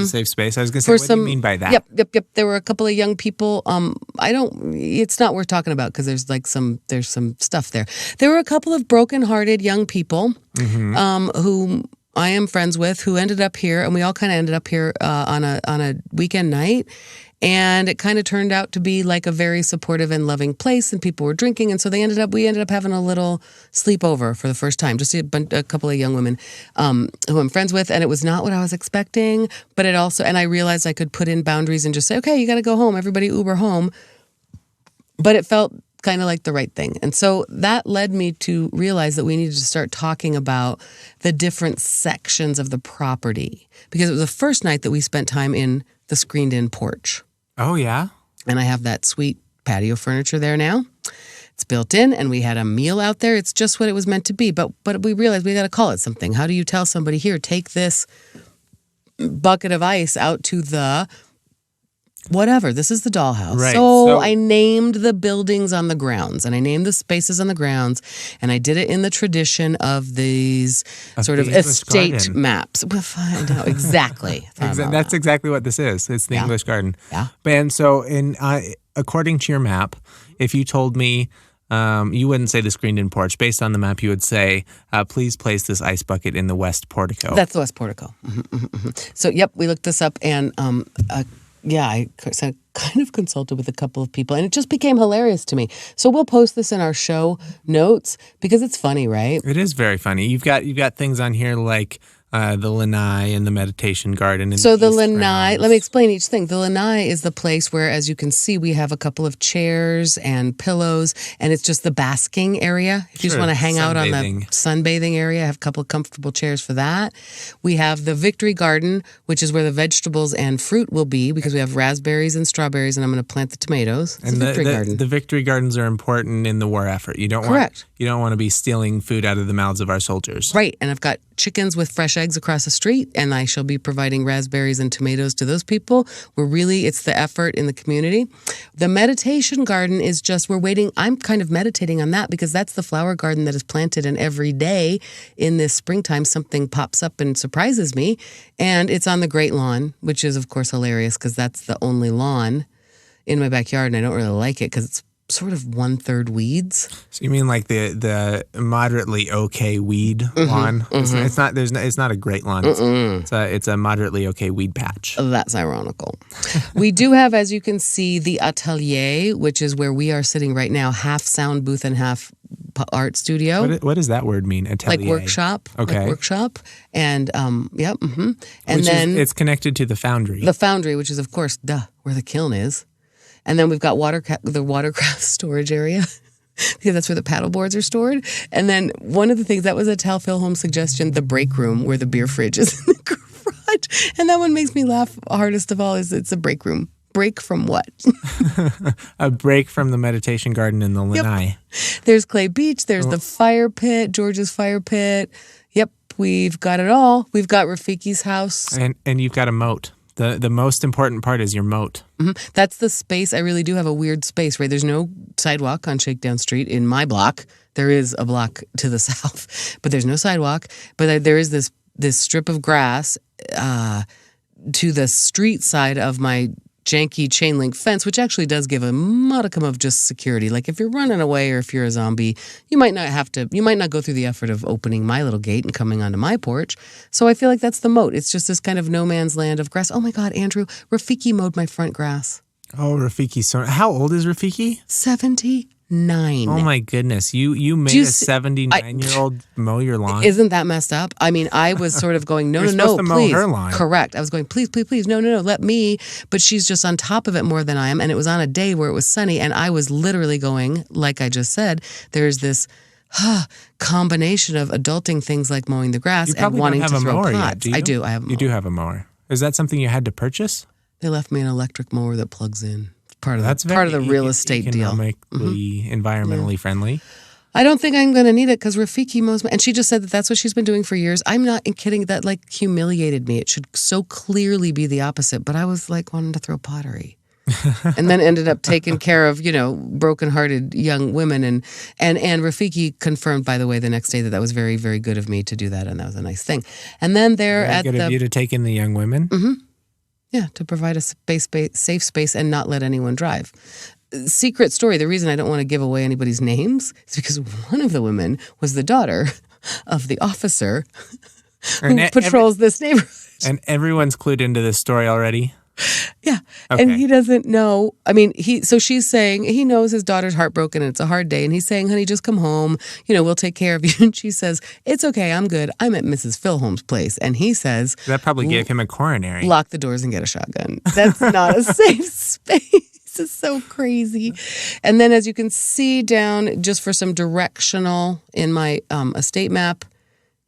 Safe space. I was going to say, what do you mean by that? Yep. There were a couple of young people. It's not worth talking about because there's some stuff there. There were a couple of broken-hearted young people who I am friends with who ended up here, and we all kind of ended up here on a weekend night. And it kind of turned out to be like a very supportive and loving place, and people were drinking, and so we ended up having a little sleepover for the first time, just a couple of young women who I'm friends with, and it was not what I was expecting, but it also, and I realized I could put in boundaries and just say, okay, you got to go home, everybody Uber home, but it felt kind of like the right thing. And so that led me to realize that we needed to start talking about the different sections of the property, because it was the first night that we spent time in the screened-in porch. Oh, yeah? And I have that sweet patio furniture there now. It's built in, and we had a meal out there. It's just what it was meant to be. But we realized we got to call it something. How do you tell somebody, here, take this bucket of ice out to the whatever? This is the dollhouse. Right. So I named the buildings on the grounds, and I named the spaces on the grounds, and I did it in the tradition of these sort of estate maps. I know, exactly. That's exactly what this is. It's the English garden. Yeah. And so, according to your map, if you told me, you wouldn't say the screened-in porch. Based on the map, you would say, please place this ice bucket in the west portico. That's the west portico. So, yep, we looked this up, and I kind of consulted with a couple of people, and it just became hilarious to me. So we'll post this in our show notes because it's funny, right? It is very funny. You've got things on here like the lanai and the meditation garden. And so the lanai, let me explain each thing. The lanai is the place where, as you can see, we have a couple of chairs and pillows, and it's just the basking area. If you just want to hang out on the sunbathing area, I have a couple of comfortable chairs for that. We have the victory garden, which is where the vegetables and fruit will be, because we have raspberries and strawberries, and I'm going to plant the tomatoes. It's a victory garden. The victory gardens are important in the war effort. You don't want to be stealing food out of the mouths of our soldiers. Right, and I've got chickens with fresh eggs across the street, and I shall be providing raspberries and tomatoes to those people. It's the effort in the community. The meditation garden is just, we're waiting. I'm kind of meditating on that because that's the flower garden that is planted, and every day in this springtime, something pops up and surprises me, and it's on the great lawn, which is, of course, hilarious because that's the only lawn in my backyard, and I don't really like it because it's sort of 1/3 weeds. So you mean like the moderately okay weed lawn? It's not a great lawn. It's a moderately okay weed patch. That's ironical. We do have, as you can see, the atelier, which is where we are sitting right now, half sound booth and half art studio. What does that word mean? Atelier. Like workshop. Okay. Like workshop. And And it's connected to the foundry. The foundry, which is of course where the kiln is. And then we've got the watercraft storage area because that's where the paddle boards are stored. And then one of the things, that was a Filholm suggestion, the break room where the beer fridge is in the garage. And that one makes me laugh hardest of all is it's a break room. Break from what? A break from the meditation garden in the lanai. Yep. There's Clay Beach. There's the fire pit, George's fire pit. Yep, we've got it all. We've got Rafiki's house. And you've got a moat. The most important part is your moat. Mm-hmm. That's the space. I really do have a weird space, right? There's no sidewalk on Shakedown Street in my block. There is a block to the south, but there's no sidewalk. But there is this strip of grass to the street side of my janky chain link fence, which actually does give a modicum of just security. Like if you're running away or if you're a zombie, you might not go through the effort of opening my little gate and coming onto my porch. So I feel like that's the moat. It's just this kind of no man's land of grass. Oh my God, Andrew, Rafiki mowed my front grass. Oh, Rafiki. So how old is Rafiki? 79. Oh my goodness. You made a 79-year-old mow your lawn? Isn't that messed up? I mean, I was sort of going, no, You're supposed to please. mow her lawn. Correct. I was going, please, no, let me. But she's just on top of it more than I am. And it was on a day where it was sunny. And I was literally going, like I just said, there's this combination of adulting things like mowing the grass and wanting to throw pots. Yet, I do. I have a mower. You do have a mower. Is that something you had to purchase? They left me an electric mower that plugs in. Part of the real estate deal. Economically, environmentally friendly. I don't think I'm going to need it because Rafiki mows and she just said that's what she's been doing for years. I'm not kidding. That humiliated me. It should so clearly be the opposite. But I was wanting to throw pottery. And then ended up taking care of, brokenhearted young women. And Rafiki confirmed, by the way, the next day that was very, very good of me to do that. And that was a nice thing. And then good of you to take in the young women? Mm-hmm. Yeah, to provide a safe space and not let anyone drive. Secret story, the reason I don't want to give away anybody's names is because one of the women was the daughter of the officer who patrols this neighborhood. And everyone's clued into this story already? Yeah. Okay. And he doesn't know. I mean, so she's saying he knows his daughter's heartbroken and it's a hard day. And he's saying, honey, just come home. We'll take care of you. And she says, it's okay. I'm good. I'm at Mrs. Filholm's place. And he says, that probably gave him a coronary. Lock the doors and get a shotgun. That's not a safe space. It's so crazy. And then as you can see down, just for some directional in my estate map,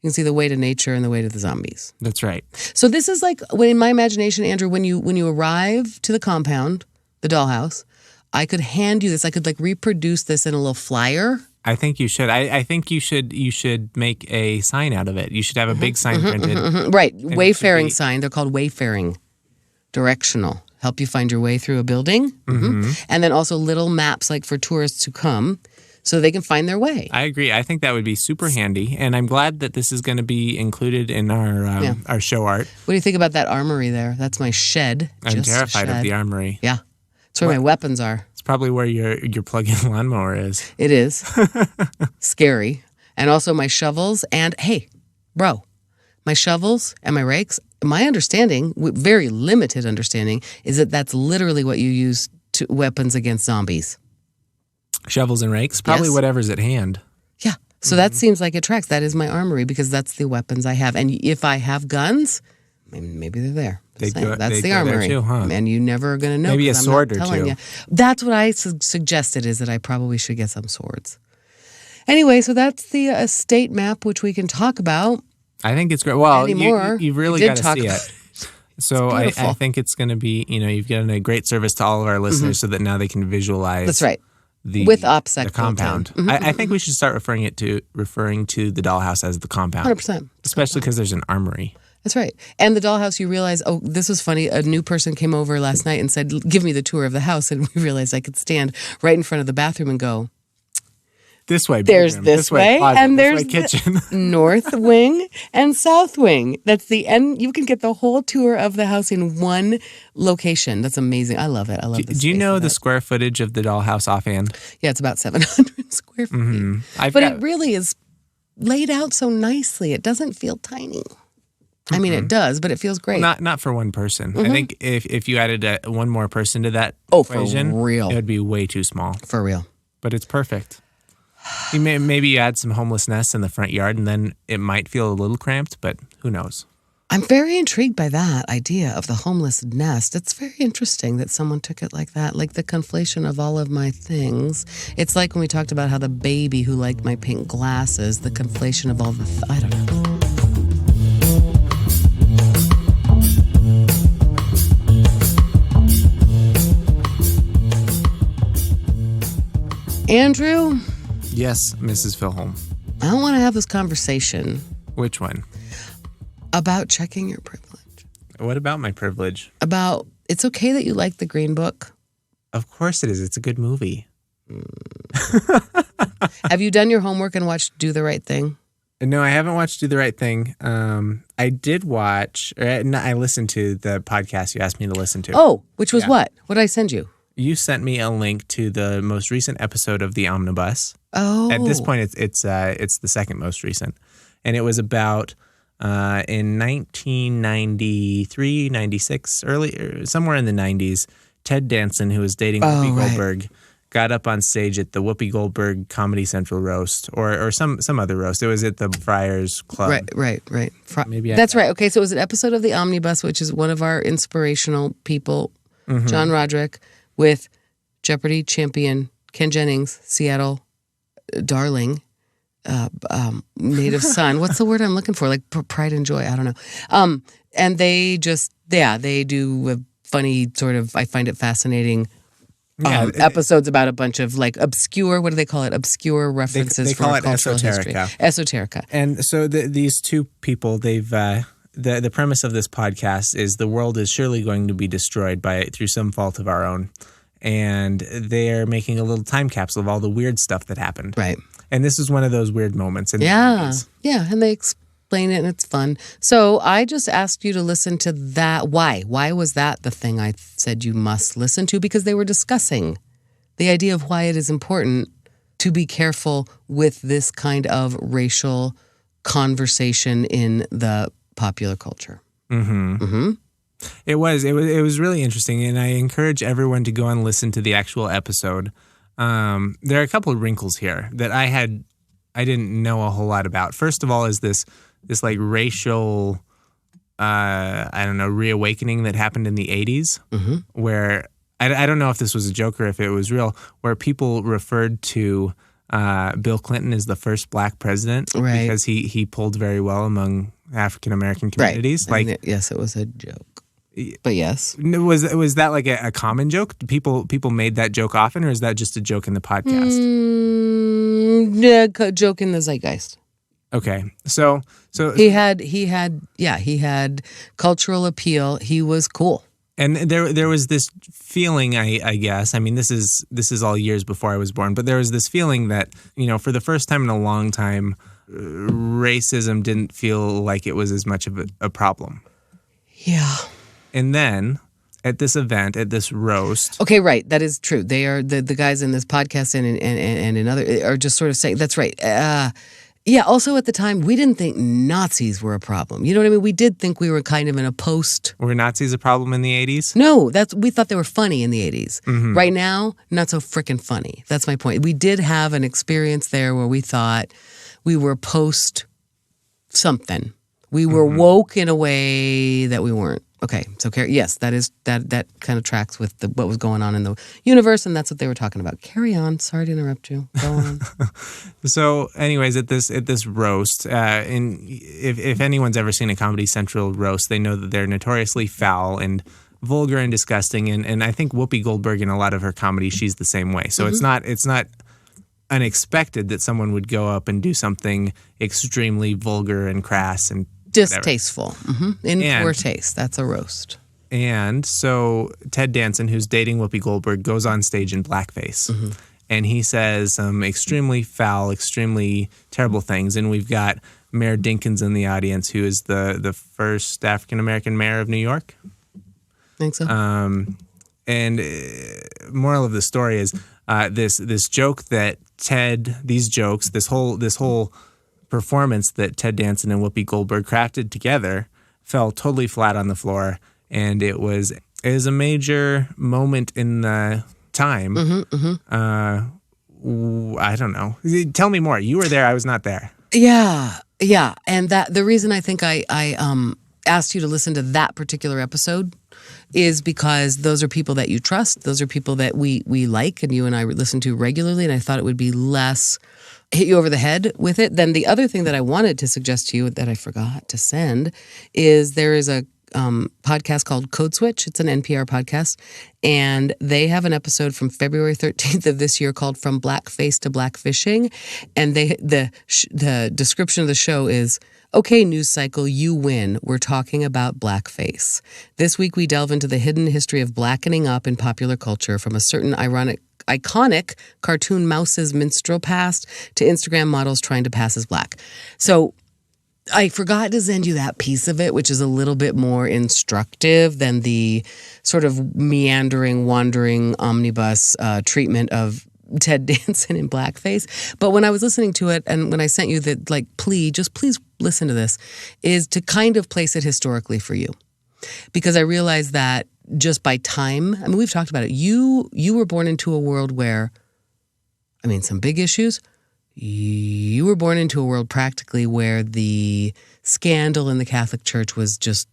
you can see the way to nature and the way to the zombies. That's right. So this is in my imagination, Andrew, when you arrive to the compound, the dollhouse, I could hand you this. I could reproduce this in a little flyer. I think you should. I think you should make a sign out of it. You should have a big sign printed. Right. Wayfaring sign. They're called wayfaring. Directional. Help you find your way through a building. Mm-hmm. And then also little maps for tourists who come. So they can find their way. I agree. I think that would be super handy. And I'm glad that this is going to be included in our show art. What do you think about that armory there? That's my shed. I'm terrified of the armory. Yeah. It's where my weapons are. It's probably where your plug-in lawnmower is. It is. Scary. And also my shovels. And hey, bro, my shovels and my rakes, my understanding, very limited understanding, is that that's literally what you use to weapons against zombies. Shovels and rakes? Probably whatever's at hand. Yeah. So that seems like it tracks. That is my armory because that's the weapons I have. And if I have guns, maybe they're there. That's the armory. Too, huh? And you never are going to know. Maybe a sword or two. You. That's what I suggested is that I probably should get some swords. Anyway, so that's the estate map, which we can talk about. I think it's great. Well, you've really got to see it. So I think it's going to be, you've given a great service to all of our listeners so that now they can visualize. That's right. With OPSEC the compound. Mm-hmm. I think we should start referring to the dollhouse as the compound. 100%. Especially because there's an armory. That's right. And the dollhouse, you realize, this was funny. A new person came over last night and said, give me the tour of the house. And we realized I could stand right in front of the bathroom and go, this way. There's bedroom, this way, closet, and there's way kitchen. the north wing and south wing. That's the end. You can get the whole tour of the house in one location. That's amazing. I love it. I love this. Do you know the square footage of the dollhouse offhand? Yeah, it's about 700 square feet. Mm-hmm. But it really is laid out so nicely. It doesn't feel tiny. I mean, it does, but it feels great. Well, not for one person. I think if you added one more person to that equation, for real, it would be way too small. For real. But it's perfect. Maybe you add some homeless nests in the front yard, and then it might feel a little cramped, but who knows? I'm very intrigued by that idea of the homeless nest. It's very interesting that someone took it like that, like the conflation of all of my things. It's like when we talked about how the baby who liked my pink glasses, the conflation of all the... I don't know. Andrew? Yes, Mrs. Filholm. I don't want to have this conversation. Which one? About checking your privilege. What about my privilege? About, it's okay that you like the Green Book. Of course it is. It's a good movie. Have you done your homework and watched Do the Right Thing? No, I haven't watched Do the Right Thing. I did watch, I listened to the podcast you asked me to listen to. Oh, which was what? What did I send you? You sent me a link to the most recent episode of the Omnibus. Oh. At this point, it's the second most recent. And it was about in 1993, 96, early, somewhere in the 90s, Ted Danson, who was dating Whoopi Goldberg, got up on stage at the Whoopi Goldberg Comedy Central roast or some other roast. It was at the Friars Club. Right. Maybe That's right. Okay, so it was an episode of the Omnibus, which is one of our inspirational people, John Roderick, with Jeopardy champion Ken Jennings, Seattle darling, native son. What's the word I'm looking for? Like pride and joy. I don't know. And they just, they do a funny sort of, I find it fascinating, episodes about a bunch of like obscure, what do they call it? Obscure references. They call it cultural esoterica. History. Esoterica. And so these two people, they've... The premise of this podcast is the world is surely going to be destroyed through some fault of our own. And they're making a little time capsule of all the weird stuff that happened. Right. And this is one of those weird moments. Yeah, and they explain it and it's fun. So I just asked you to listen to that. Why? Why was that the thing I said you must listen to? Because they were discussing the idea of why it is important to be careful with this kind of racial conversation in the popular culture. It was really interesting, and I encourage everyone to go and listen to the actual episode. There are a couple of wrinkles here that I didn't know a whole lot about. First of all, is this like racial reawakening that happened in the 80s, where I don't know if this was a joke or if it was real, where people referred to Bill Clinton as the first black president because he polled very well among African American communities. Right. Like, yes, it was a joke. But yes, was that like a common joke? People made that joke often, or is that just a joke in the podcast? Joke in the zeitgeist. Okay, so he had cultural appeal. He was cool. And there was this feeling, I guess. I mean, this is all years before I was born, but there was this feeling that, for the first time in a long time, racism didn't feel like it was as much of a problem. Yeah. And then at this event, at this roast. Okay, right. That is true. They are the guys in this podcast and in other are just sort of saying that's right. Yeah. Also, at the time, we didn't think Nazis were a problem. You know what I mean? We did think we were kind of in a post. Were Nazis a problem in the 80s? No, we thought they were funny in the 80s. Right now, not so frickin' funny. That's my point. We did have an experience there where we thought we were post something. We were woke in a way that we weren't. Okay, so yes, that kind of tracks with what was going on in the universe, and that's what they were talking about. Carry on. Sorry to interrupt you. Go on. So, anyways, at this roast, if anyone's ever seen a Comedy Central roast, they know that they're notoriously foul and vulgar and disgusting, and I think Whoopi Goldberg in a lot of her comedy, she's the same way. So it's not unexpected that someone would go up and do something extremely vulgar and crass and distasteful. In poor taste. That's a roast. And so Ted Danson, who's dating Whoopi Goldberg, goes on stage in blackface. and he says some extremely foul, extremely terrible things. And we've got Mayor Dinkins in the audience, who is the first African-American mayor of New York. I think so. And moral of the story is this joke that this whole performance that Ted Danson and Whoopi Goldberg crafted together fell totally flat on the floor, and it was a major moment in the time. I don't know. Tell me more. You were there. I was not there. Yeah, and that the reason I think I asked you to listen to that particular episode is because those are people that you trust. Those are people that we like, and you and I listen to regularly. And I thought it would be less hit you over the head with it. Then the other thing that I wanted to suggest to you that I forgot to send is there is a podcast called Code Switch. It's an NPR podcast, and they have an episode from February 13th of this year called From Blackface to Blackfishing, and the description of the show is, okay, news cycle, you win. We're talking about blackface. This week we delve into the hidden history of blackening up in popular culture, from a certain iconic cartoon mouse's minstrel past to Instagram models trying to pass as black. So I forgot to send you that piece of it, which is a little bit more instructive than the sort of meandering, wandering omnibus treatment of Ted Danson in blackface. But when I was listening to it, and when I sent you that, like, please listen to this, is to kind of place it historically for you. Because I realized that just by time, I mean, we've talked about it. You were born into a world where, I mean, some big issues. You were born into a world practically where the scandal in the Catholic Church was just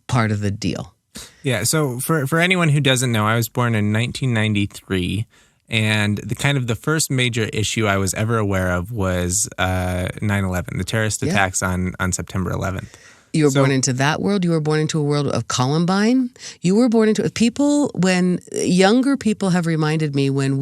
part of the deal. Yeah, so for anyone who doesn't know, I was born in 1993, and the first major issue I was ever aware of was 9/11, the terrorist attacks on September 11th. You were born into that world. You were born into a world of Columbine. You were born into people, when younger people have reminded me, when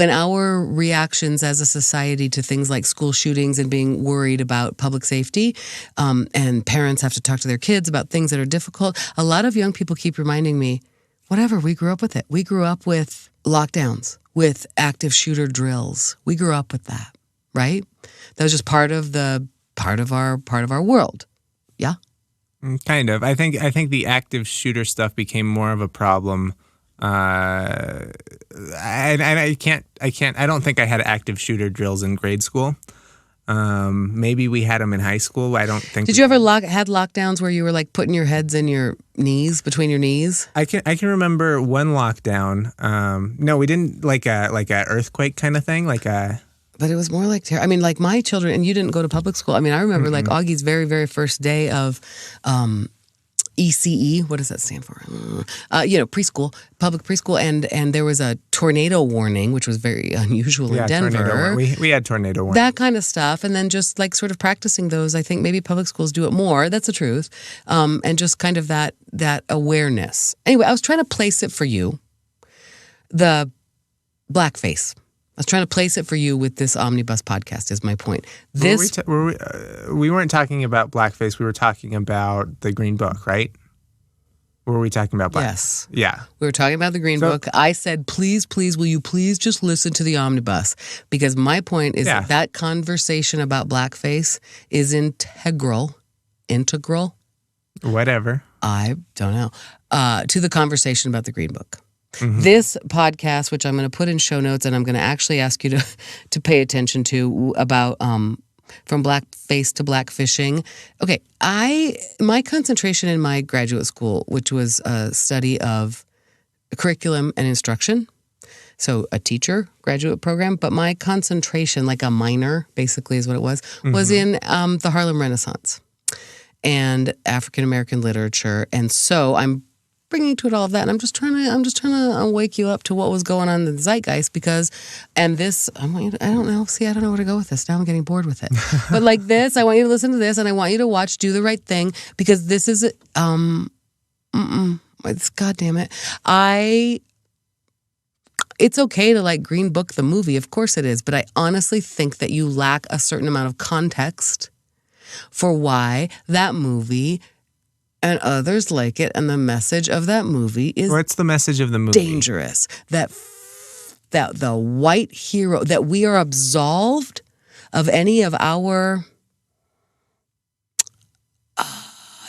our reactions as a society to things like school shootings and being worried about public safety, and parents have to talk to their kids about things that are difficult, a lot of young people keep reminding me, whatever, we grew up with it. We grew up with lockdowns, with active shooter drills. We grew up with that, right? That was just part of our world. Yeah. Kind of. I think the active shooter stuff became more of a problem. I don't think I had active shooter drills in grade school. Maybe we had them in high school. I don't think. Did you ever had lockdowns where you were like putting your heads in your knees, between your knees? I can remember one lockdown. No, we didn't, like a earthquake kind of thing, like a. But it was more like, I mean, like my children, and you didn't go to public school. I mean, I remember like Augie's very, very first day of ECE. What does that stand for? Preschool, public preschool. And there was a tornado warning, which was very unusual in Denver. We had tornado warning. That kind of stuff. And then just like sort of practicing those. I think maybe public schools do it more. That's the truth. And just kind of that awareness. Anyway, I was trying to place it for you. The blackface. I was trying to place it for you with this Omnibus podcast, is my point. We weren't talking about blackface. We were talking about the Green Book, right? Or were we talking about blackface? Yes. Yeah. We were talking about the Green Book. I said, please, will you please just listen to the Omnibus? Because my point is that conversation about blackface is integral, whatever. I don't know, to the conversation about the Green Book. Mm-hmm. This podcast, which I'm going to put in show notes, and I'm going to actually ask you to pay attention to, about From Blackface to Blackfishing. Okay, my concentration in my graduate school, which was a study of curriculum and instruction, so a teacher graduate program, but my concentration, like a minor, basically is what it was in the Harlem Renaissance and African American literature, and so I'm bringing to it all of that, and I'm just trying to wake you up to what was going on in the zeitgeist, because, and this, I don't know where to go with this. Now I'm getting bored with it. But like this, I want you to listen to this, and I want you to watch Do the Right Thing, because this is, it's, God damn it. It's okay to like Green Book the movie, of course it is, but I honestly think that you lack a certain amount of context for why that movie and others like it, and the message of that movie is... What's the message of the movie? Dangerous. That that the white hero, that we are absolved of any of our...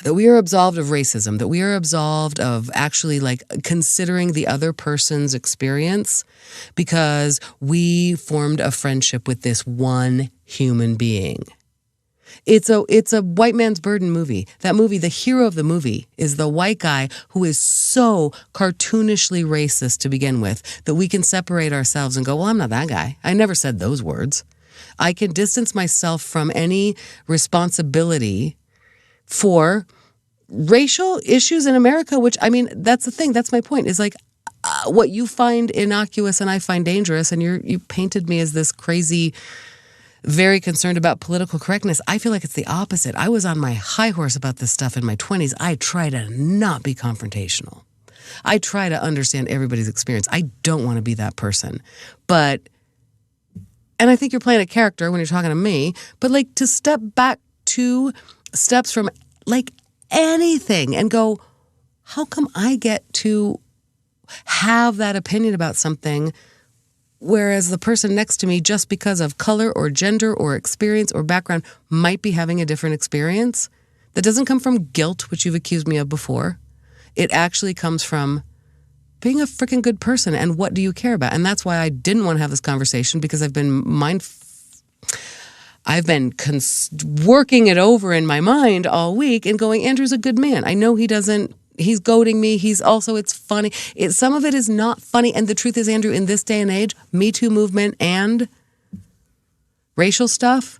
that we are absolved of racism, that we are absolved of actually like considering the other person's experience because we formed a friendship with this one human being. It's a white man's burden movie. That movie, the hero of the movie is the white guy who is so cartoonishly racist to begin with that we can separate ourselves and go, well, I'm not that guy. I never said those words. I can distance myself from any responsibility for racial issues in America, which, I mean, that's the thing. That's my point, is like what you find innocuous and I find dangerous, and you painted me as this crazy, very concerned about political correctness. I feel like it's the opposite. I was on my high horse about this stuff in my 20s. I try to not be confrontational. I try to understand everybody's experience. I don't want to be that person. And I think you're playing a character when you're talking to me, but like to step back 2 steps from like anything and go, how come I get to have that opinion about something, whereas the person next to me, just because of color or gender or experience or background, might be having a different experience? That doesn't come from guilt, which you've accused me of before. It actually comes from being a freaking good person, and what do you care about? And that's why I didn't want to have this conversation, because I've been working it over in my mind all week and going, Andrew's a good man. I know he doesn't, he's goading me. He's also, it's funny. Some of it is not funny. And the truth is, Andrew, in this day and age, Me Too movement and racial stuff,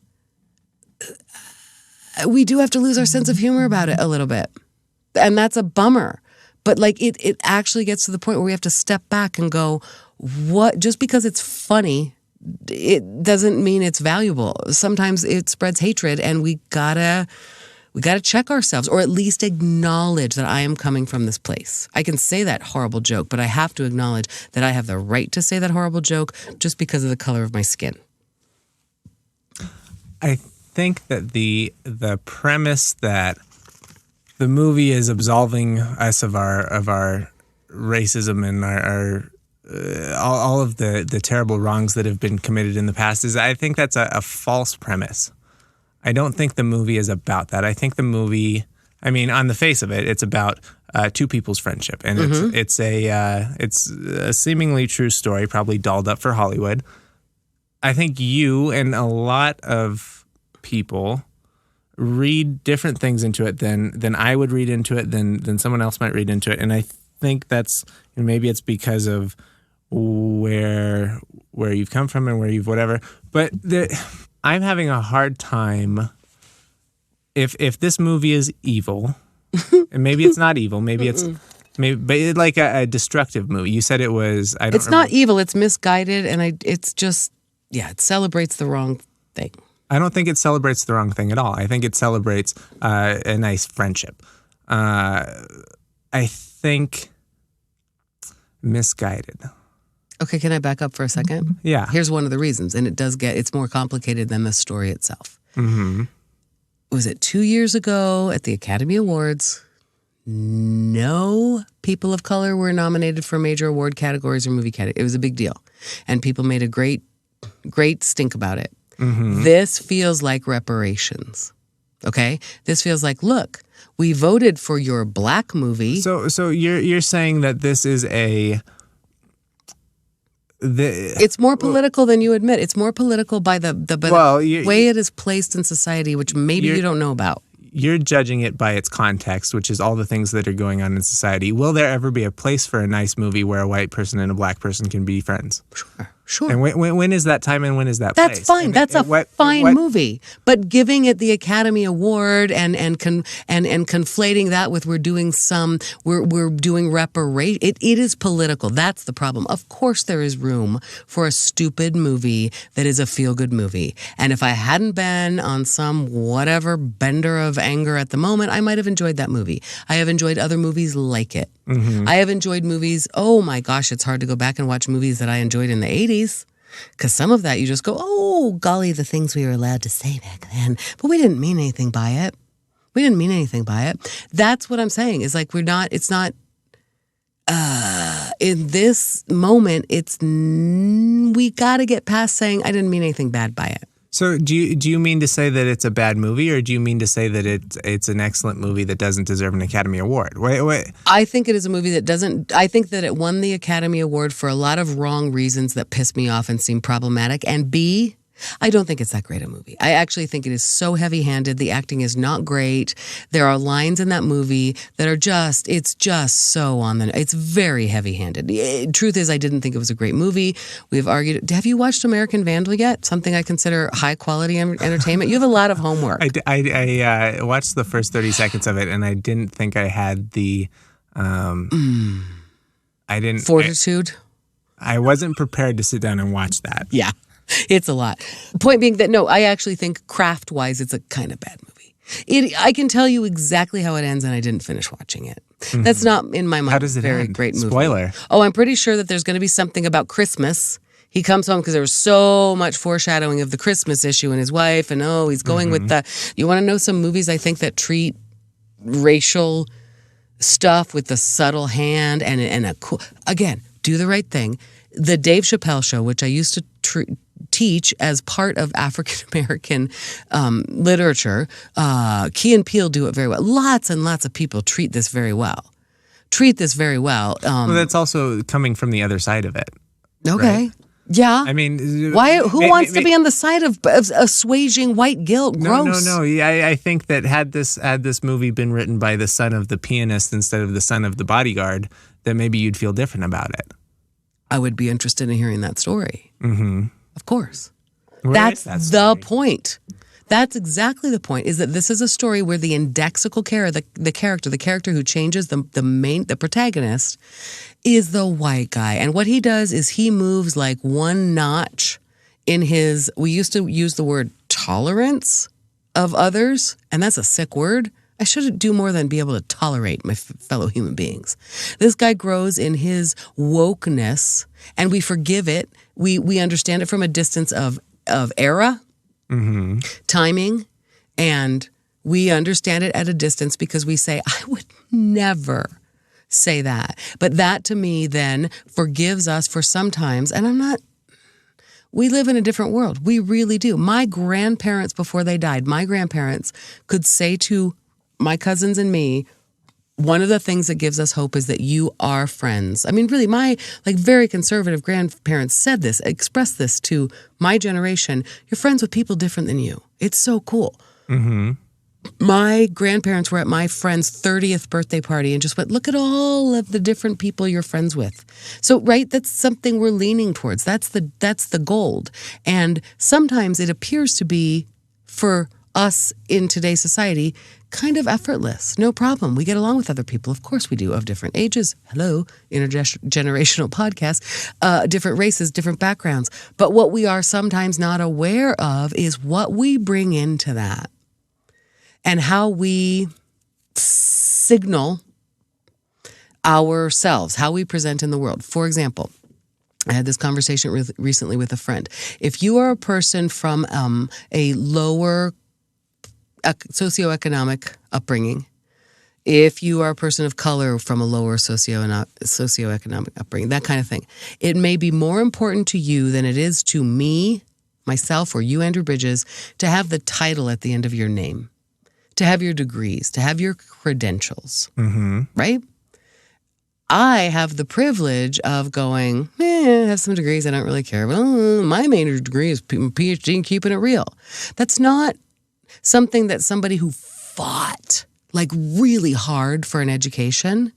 we do have to lose our sense of humor about it a little bit. And that's a bummer. But like it actually gets to the point where we have to step back and go, what, just because it's funny, it doesn't mean it's valuable. Sometimes it spreads hatred, and we gotta check ourselves, or at least acknowledge that I am coming from this place. I can say that horrible joke, but I have to acknowledge that I have the right to say that horrible joke just because of the color of my skin. I think that the premise that the movie is absolving us of our racism and our all of the terrible wrongs that have been committed in the past I think that's a false premise. I don't think the movie is about that. I think the movie, I mean, on the face of it, it's about 2 people's friendship, and it's a seemingly true story, probably dolled up for Hollywood. I think you and a lot of people read different things into it than I would read into it, than someone else might read into it, and I think that's, maybe it's because of where you've come from and where you've whatever, but I'm having a hard time if this movie is evil, and maybe it's not evil, maybe it's like a destructive movie. You said it was. It's not evil. It's misguided, and it's just it celebrates the wrong thing. I don't think it celebrates the wrong thing at all. I think it celebrates a nice friendship. I think misguided. Okay, can I back up for a second? Yeah. Here's one of the reasons, and it's more complicated than the story itself. Mm-hmm. Was it 2 years ago at the Academy Awards? No people of color were nominated for major award categories or movie categories. It was a big deal, and people made a great stink about it. Mm-hmm. This feels like reparations. Okay? This feels like, look, we voted for your black movie. So you're saying that this is it's more political than you admit. It's more political by the way it is placed in society, which maybe you don't know about. You're judging it by its context, which is all the things that are going on in society. Will there ever be a place for a nice movie where a white person and a black person can be friends? Sure. And when is that time and when is that place? That's fine. That's a fine movie. But giving it the Academy Award and conflating that with we're doing reparation, it is political. That's the problem. Of course there is room for a stupid movie that is a feel-good movie. And if I hadn't been on some whatever bender of anger at the moment, I might have enjoyed that movie. I have enjoyed other movies like it. Mm-hmm. I have enjoyed movies, oh my gosh, it's hard to go back and watch movies that I enjoyed in the 80s. Because some of that you just go, oh, golly, the things we were allowed to say back then. But we didn't mean anything by it. We didn't mean anything by it. That's what I'm saying, is like it's not in this moment, we got to get past saying I didn't mean anything bad by it. So do you mean to say that it's a bad movie, or do you mean to say that it's an excellent movie that doesn't deserve an Academy Award? Wait. I think it is a movie that doesn't. I think that it won the Academy Award for a lot of wrong reasons that pissed me off and seem problematic. And B, I don't think it's that great a movie. I actually think it is so heavy-handed. The acting is not great. There are lines in that movie that are it's just so it's very heavy-handed. Truth is, I didn't think it was a great movie. We've argued. Have you watched American Vandal yet? Something I consider high-quality entertainment. You have a lot of homework. I watched the first 30 seconds of it, and I didn't think I had the, fortitude. I wasn't prepared to sit down and watch that. Yeah. It's a lot. Point being that, no, I actually think craft-wise it's a kind of bad movie. I can tell you exactly how it ends, and I didn't finish watching it. Mm-hmm. That's not, in my mind, how does it very end? Great movie. Spoiler. Oh, I'm pretty sure that there's going to be something about Christmas. He comes home because there was so much foreshadowing of the Christmas issue and his wife, and he's going with the... You want to know some movies I think that treat racial stuff with the subtle hand and a cool... Again, Do the Right Thing. The Dave Chappelle Show, which I used to teach as part of African American literature. Key and Peele do it very well. Lots and lots of people treat this very well. Well, that's also coming from the other side of it. Okay. Right? Yeah. I mean, why? Who wants to be on the side of assuaging white guilt? Gross. No. Yeah, I think that had this movie been written by the son of the pianist instead of the son of the bodyguard, then maybe you'd feel different about it. I would be interested in hearing that story. Mm-hmm. Of course. That's the point. That's exactly the point, is that this is a story where the indexical character, the character who changes the protagonist, is the white guy. And what he does is he moves like one notch in his, we used to use the word tolerance of others, and that's a sick word. I should do more than be able to tolerate my fellow human beings. This guy grows in his wokeness, and we forgive it. We understand it from a distance of era, timing, and we understand it at a distance because we say, I would never say that. But that to me then forgives us for sometimes, and we live in a different world. We really do. My grandparents, before they died, could say to my cousins and me, one of the things that gives us hope is that you are friends. I mean, really, my very conservative grandparents expressed this to my generation. You're friends with people different than you. It's so cool. Mm-hmm. My grandparents were at my friend's 30th birthday party and just went, look at all of the different people you're friends with. So, right, that's something we're leaning towards. That's the gold. And sometimes it appears to be, for us in today's society, kind of effortless. No problem. We get along with other people. Of course we do, of different ages. Hello, intergenerational podcast. Different races, different backgrounds. But what we are sometimes not aware of is what we bring into that and how we signal ourselves, how we present in the world. For example, I had this conversation recently with a friend. If you are a person from a lower socioeconomic upbringing, if you are a person of color from a lower socioeconomic upbringing, that kind of thing, it may be more important to you than it is to me, myself, or you, Andrew Bridges, to have the title at the end of your name, to have your degrees, to have your credentials, right? I have the privilege of going, I have some degrees, I don't really care, but my major degree is PhD and keeping it real. That's not something that somebody who fought really hard for an education,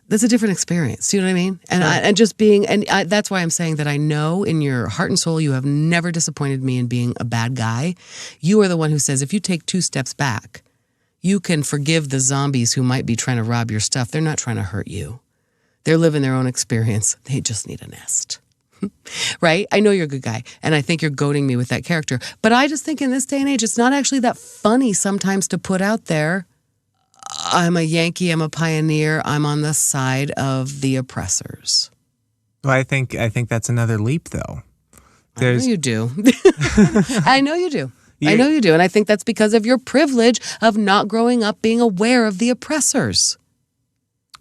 that's a different experience. Do you know what I mean? And that's why I'm saying that I know in your heart and soul you have never disappointed me in being a bad guy. You are the one who says if you take 2 steps back, you can forgive the zombies who might be trying to rob your stuff. They're not trying to hurt you. They're living their own experience. They just need a nest. Right? I know you're a good guy, and I think you're goading me with that character. But I just think in this day and age, it's not actually that funny sometimes to put out there, I'm a Yankee, I'm a pioneer, I'm on the side of the oppressors. Well, I think that's another leap, though. I know you do. I know you do. I know you do. And I think that's because of your privilege of not growing up being aware of the oppressors.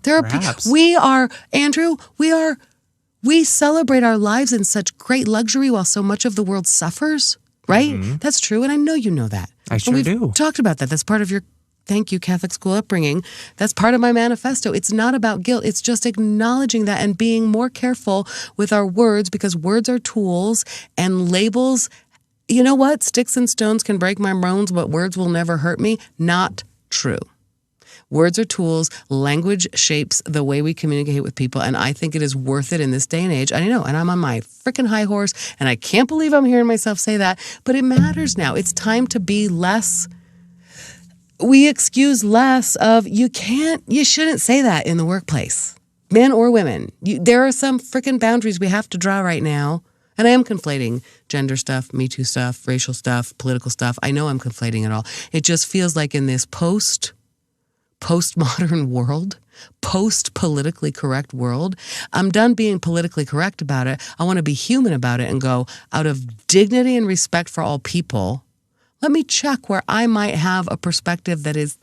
There are Perhaps. Andrew, we celebrate our lives in such great luxury while so much of the world suffers, right? Mm-hmm. That's true, and I know you know that. I sure we've do. Talked about that. That's part of your, thank you, Catholic school upbringing. That's part of my manifesto. It's not about guilt. It's just acknowledging that and being more careful with our words, because words are tools and labels. You know what? Sticks and stones can break my bones, but words will never hurt me. Not true. Words are tools. Language shapes the way we communicate with people, and I think it is worth it in this day and age. I know, and I'm on my freaking high horse, and I can't believe I'm hearing myself say that, but it matters now. It's time to be less. We excuse less of, you shouldn't say that in the workplace, men or women. There are some freaking boundaries we have to draw right now. And I am conflating gender stuff, Me Too stuff, racial stuff, political stuff. I know I'm conflating it all. It just feels like in this postmodern world, post-politically correct world, I'm done being politically correct about it. I want to be human about it and go, out of dignity and respect for all people, let me check where I might have a perspective that is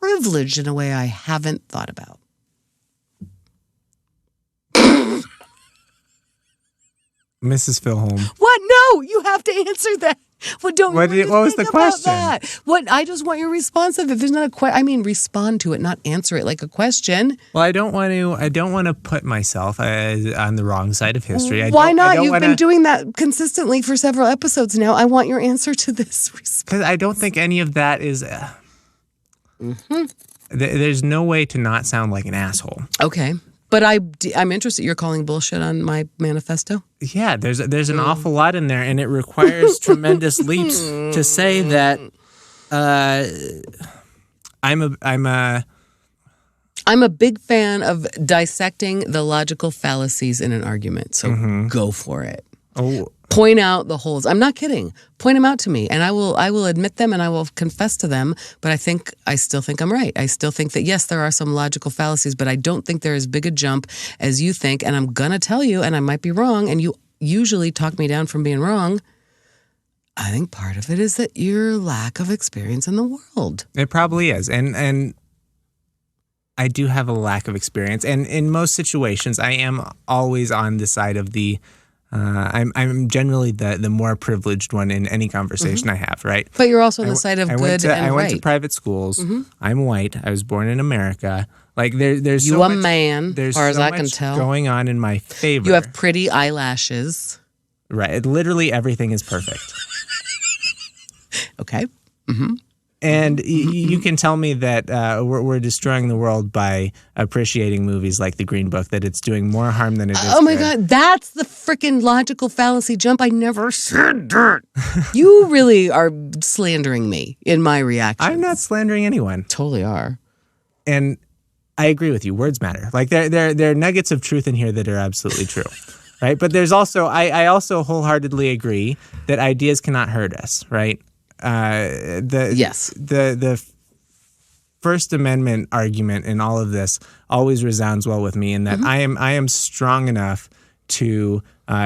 privileged in a way I haven't thought about. Mrs. Filholm. What? No, you have to answer that. What was the question? That? What? I just want your response of it. There's not a question. I mean, respond to it, not answer it like a question. Well, I don't want to put myself on the wrong side of history. Why not? You've been doing that consistently for several episodes now. I want your answer to this. Because I don't think any of that is. There's no way to not sound like an asshole. Okay. But I'm interested. You're calling bullshit on my manifesto? Yeah, there's an awful lot in there, and it requires tremendous leaps to say that I'm a big fan of dissecting the logical fallacies in an argument. So go for it. Oh. Point out the holes. I'm not kidding. Point them out to me, and I will admit them, and I will confess to them. But I still think I'm right. I still think that yes, there are some logical fallacies, but I don't think they're as big a jump as you think. And I'm gonna tell you, and I might be wrong. And you usually talk me down from being wrong. I think part of it is that your lack of experience in the world. It probably is, and I do have a lack of experience, and in most situations, I am always on the side of the. I'm generally the more privileged one in any conversation I have, right? But you're also on the side of good and right. I went to private schools. I'm white. I was born in America. Like there's you so a much, man, there's as far as so I much can tell, going on in my favor. You have pretty eyelashes. Right. Literally everything is perfect. Okay. And you can tell me that we're destroying the world by appreciating movies like The Green Book, that it's doing more harm than it is Oh my good. God, that's the freaking logical fallacy jump. I never said that. You really are slandering me in my reaction. I'm not slandering anyone. Totally are. And I agree with you. Words matter. Like there are nuggets of truth in here that are absolutely true. Right? But there's also, I also wholeheartedly agree that ideas cannot hurt us, right? Yes. The First Amendment argument in all of this always resounds well with me in that I am strong enough to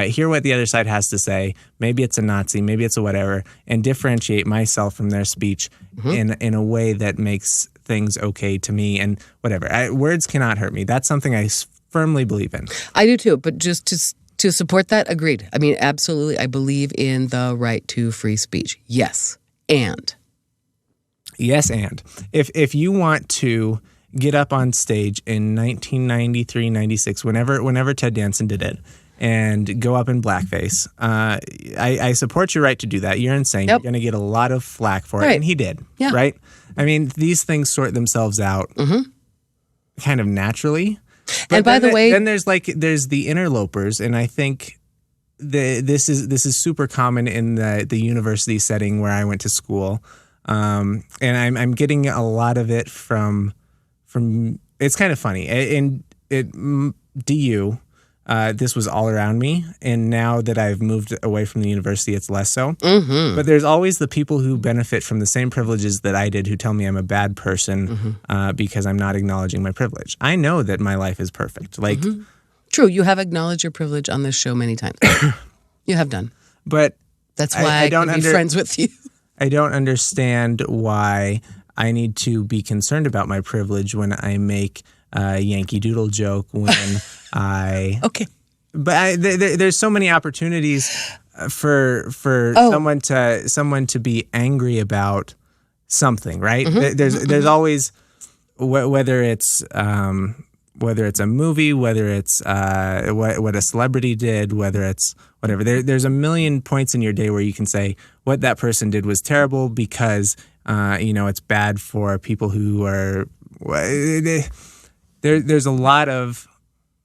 hear what the other side has to say. Maybe it's a Nazi, maybe it's a whatever, and differentiate myself from their speech in a way that makes things okay to me and whatever. Words cannot hurt me. That's something I firmly believe in. I do too, but just to support that, agreed. I mean, absolutely, I believe in the right to free speech. Yes. Yes, and if you want to get up on stage in 1993, 96, whenever Ted Danson did it, and go up in blackface, I support your right to do that. You're insane. Yep. You're going to get a lot of flack for it, and he did. Yeah. Right? I mean, these things sort themselves out kind of naturally. But and by the way, then there's the interlopers, and I think. This is super common in the university setting where I went to school, and I'm getting a lot of it from. It's kind of funny in DU. This was all around me, and now that I've moved away from the university, it's less so. But there's always the people who benefit from the same privileges that I did, who tell me I'm a bad person because I'm not acknowledging my privilege. I know that my life is perfect. Like. True, you have acknowledged your privilege on this show many times. You have done. But that's why I can be friends with you. I don't understand why I need to be concerned about my privilege when I make Yankee Doodle joke when I... Okay. But there's so many opportunities for someone to be angry about something, right? There's always, whether it's a movie, whether it's what a celebrity did, whether it's whatever. There's a million points in your day where you can say what that person did was terrible because it's bad for people who are. There's a lot of.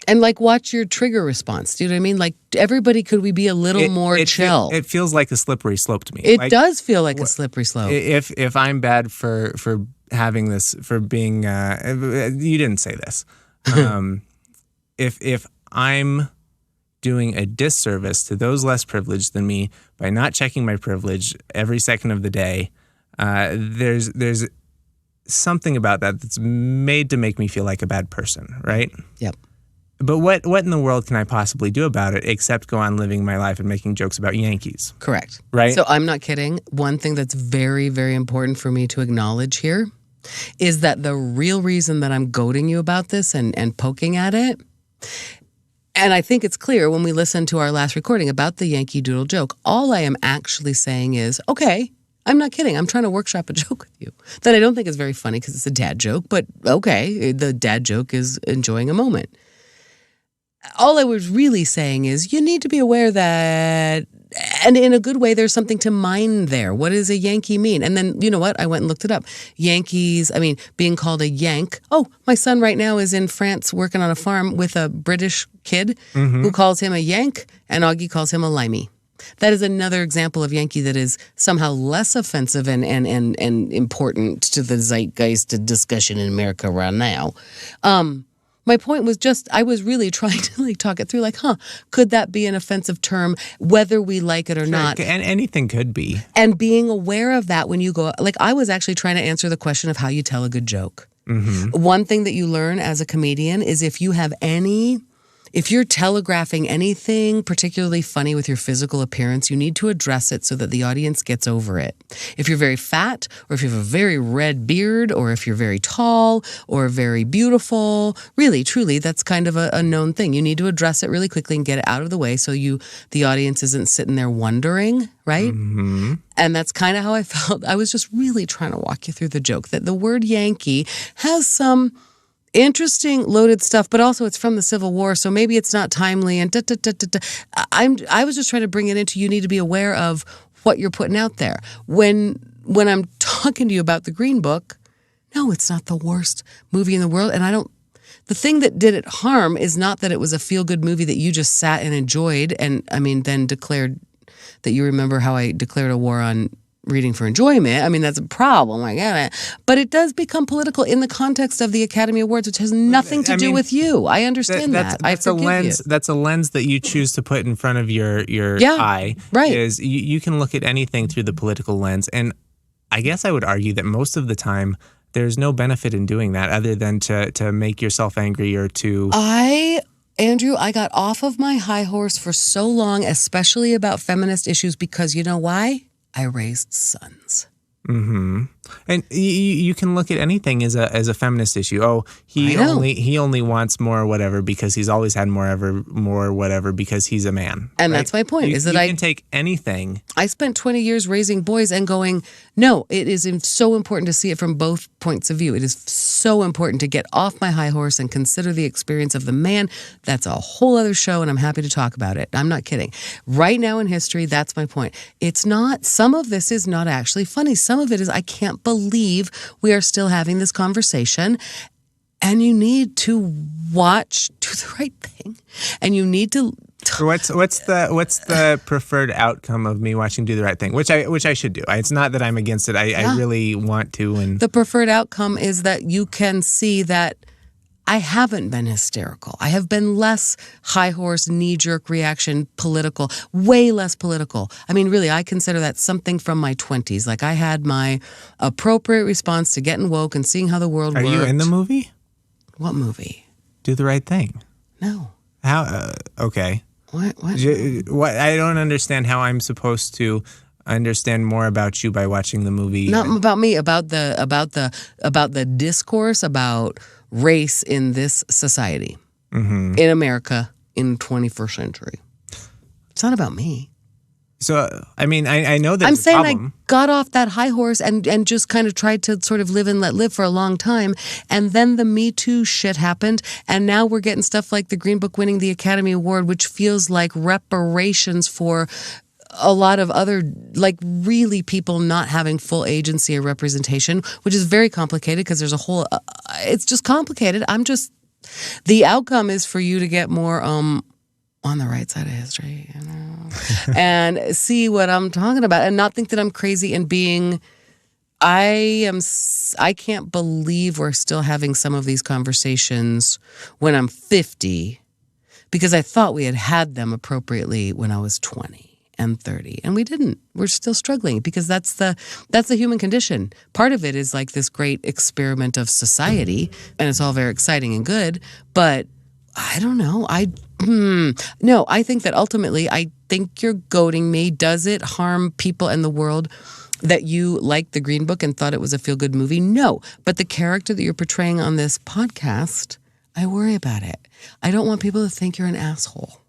And watch your trigger response. Do you know what I mean? Could we be a little more chill? It feels like a slippery slope to me. It does feel like a slippery slope. If I'm bad for having this, for being, you didn't say this. If I'm doing a disservice to those less privileged than me by not checking my privilege every second of the day, there's something about that that's made to make me feel like a bad person, right? Yep. But what in the world can I possibly do about it except go on living my life and making jokes about Yankees? Correct. Right? So I'm not kidding. One thing that's very, very important for me to acknowledge here is that the real reason that I'm goading you about this and poking at it, and I think it's clear when we listen to our last recording about the Yankee Doodle joke, all I am actually saying is, okay, I'm not kidding. I'm trying to workshop a joke with you that I don't think is very funny because it's a dad joke, but okay, the dad joke is enjoying a moment. All I was really saying is you need to be aware that, and in a good way, there's something to mine there. What does a Yankee mean? And then, you know what? I went and looked it up. Yankees, being called a Yank. Oh, my son right now is in France working on a farm with a British kid who calls him a Yank, and Augie calls him a limey. That is another example of Yankee that is somehow less offensive and important to the zeitgeist discussion in America right now. My point was I was really trying to talk it through, could that be an offensive term, whether we like it or not? And anything could be. And being aware of that when you go, I was actually trying to answer the question of how you tell a good joke. Mm-hmm. One thing that you learn as a comedian is if you're telegraphing anything particularly funny with your physical appearance, you need to address it so that the audience gets over it. If you're very fat, or if you have a very red beard, or if you're very tall, or very beautiful, really, truly, that's kind of a known thing. You need to address it really quickly and get it out of the way so the audience isn't sitting there wondering, right? Mm-hmm. And that's kind of how I felt. I was just really trying to walk you through the joke, that the word Yankee has some interesting loaded stuff, but also it's from the Civil War, so maybe it's not timely. And I was just trying to bring it into, you need to be aware of what you're putting out there. When I'm talking to you about the Green Book, no, it's not the worst movie in the world. And the thing that did it harm is not that it was a feel-good movie that you just sat and enjoyed and, then declared that you remember how I declared a war on reading for enjoyment. That's a problem. I get it. But it does become political in the context of the Academy Awards, which has nothing to do with you. I understand that. That's a lens. That's a lens that you choose to put in front of your eye. Right. Is you can look at anything through the political lens, and I guess I would argue that most of the time there's no benefit in doing that other than to make yourself angry or to. Andrew, I got off of my high horse for so long, especially about feminist issues, because you know why? I raised sons. Mm-hmm. And you can look at anything as a feminist issue. Oh, he only wants more whatever because he's always had more whatever because he's a man. And that's my point. You can take anything. I spent 20 years raising boys and going, no, it is so important to see it from both points of view. It is so important to get off my high horse and consider the experience of the man. That's a whole other show, and I'm happy to talk about it. I'm not kidding. Right now in history, that's my point. It's not, some of this is not actually funny. Some of it is, I can't believe we are still having this conversation, and you need to watch Do the Right Thing, and you need to. What's the preferred outcome of me watching Do the Right Thing, which I should do. It's not that I'm against it. I really want to. And the preferred outcome is that you can see that I haven't been hysterical. I have been less high horse, knee-jerk reaction, political, way less political. Really, I consider that something from my 20s. I had my appropriate response to getting woke and seeing how the world worked. Are you in the movie? What movie? Do the Right Thing. No. How? Okay. What? What? I don't understand how I'm supposed to understand more about you by watching the movie. Not about me, about the discourse, about race in this society, in America, in the 21st century. It's not about me. So, I mean, I know there's I'm a saying problem. I got off that high horse and just kind of tried to sort of live and let live for a long time. And then the Me Too shit happened. And now we're getting stuff like the Green Book winning the Academy Award, which feels like reparations for a lot of other, like, really people not having full agency or representation, which is very complicated because there's a whole, it's just complicated. The outcome is for you to get more, on the right side of history, you know, and see what I'm talking about and not think that I'm crazy and being, I can't believe we're still having some of these conversations when I'm 50 because I thought we had them appropriately when I was 20 and 30 and we didn't. We're still struggling because that's the human condition. Part of it is like this great experiment of society and it's all very exciting and good, but I don't know. No, I think that ultimately, I think you're goading me. Does it harm people in the world that you liked the Green Book and thought it was a feel-good movie? No. But the character that you're portraying on this podcast, I worry about it. I don't want people to think you're an asshole.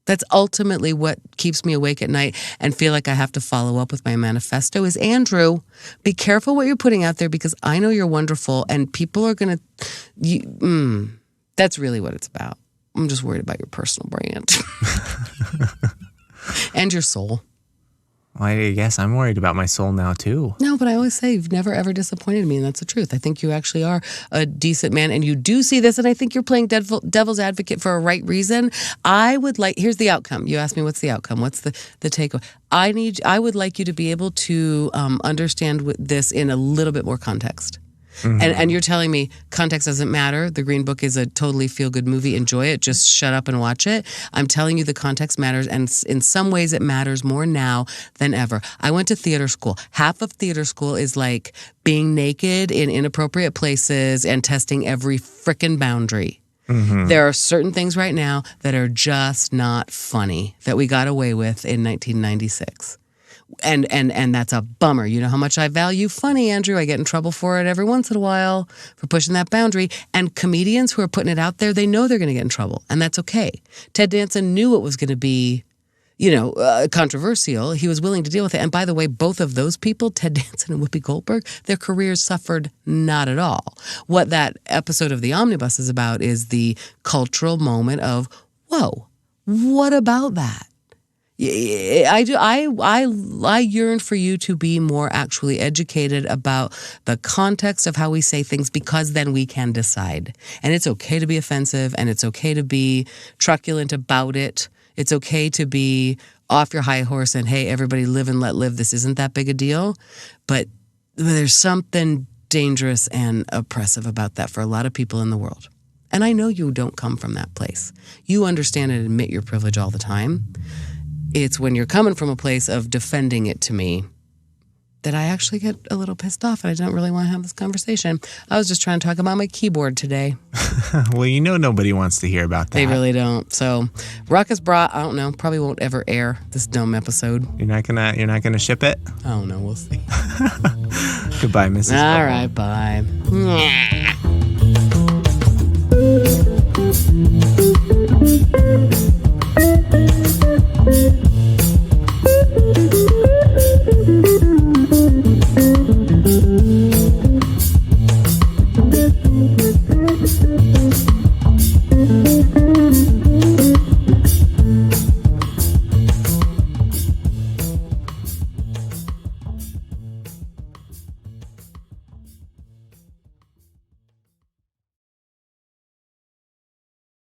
That's ultimately what keeps me awake at night and feel like I have to follow up with my manifesto is, Andrew, be careful what you're putting out there because I know you're wonderful and people are going to... That's really what it's about. I'm just worried about your personal brand. And your soul. Well, I guess I'm worried about my soul now, too. No, but I always say you've never, ever disappointed me, and that's the truth. I think you actually are a decent man, and you do see this, and I think you're playing devil's advocate for a right reason. Here's the outcome. You asked me what's the outcome. What's the takeaway? I would like you to be able to understand this in a little bit more context. Mm-hmm. And you're telling me context doesn't matter. The Green Book is a totally feel-good movie. Enjoy it. Just shut up and watch it. I'm telling you the context matters, and in some ways it matters more now than ever. I went to theater school. Half of theater school is like being naked in inappropriate places and testing every frickin' boundary. Mm-hmm. There are certain things right now that are just not funny that we got away with in 1996. And that's a bummer. You know how much I value funny, Andrew. I get in trouble for it every once in a while for pushing that boundary. And comedians who are putting it out there, they know they're going to get in trouble. And that's okay. Ted Danson knew it was going to be, controversial. He was willing to deal with it. And by the way, both of those people, Ted Danson and Whoopi Goldberg, their careers suffered not at all. What that episode of the Omnibus is about is the cultural moment of, whoa, what about that? I yearn for you to be more actually educated about the context of how we say things because then we can decide. And it's okay to be offensive and it's okay to be truculent about it. It's okay to be off your high horse and, hey, everybody live and let live. This isn't that big a deal. But there's something dangerous and oppressive about that for a lot of people in the world. And I know you don't come from that place. You understand and admit your privilege all the time. It's when you're coming from a place of defending it to me that I actually get a little pissed off and I don't really want to have this conversation. I was just trying to talk about my keyboard today. Well, nobody wants to hear about that. They really don't. So, Ruckus Bra, I don't know, probably won't ever air this dumb episode. You're not gonna ship it? I don't know, we'll see. Goodbye, Mrs. All right, bye.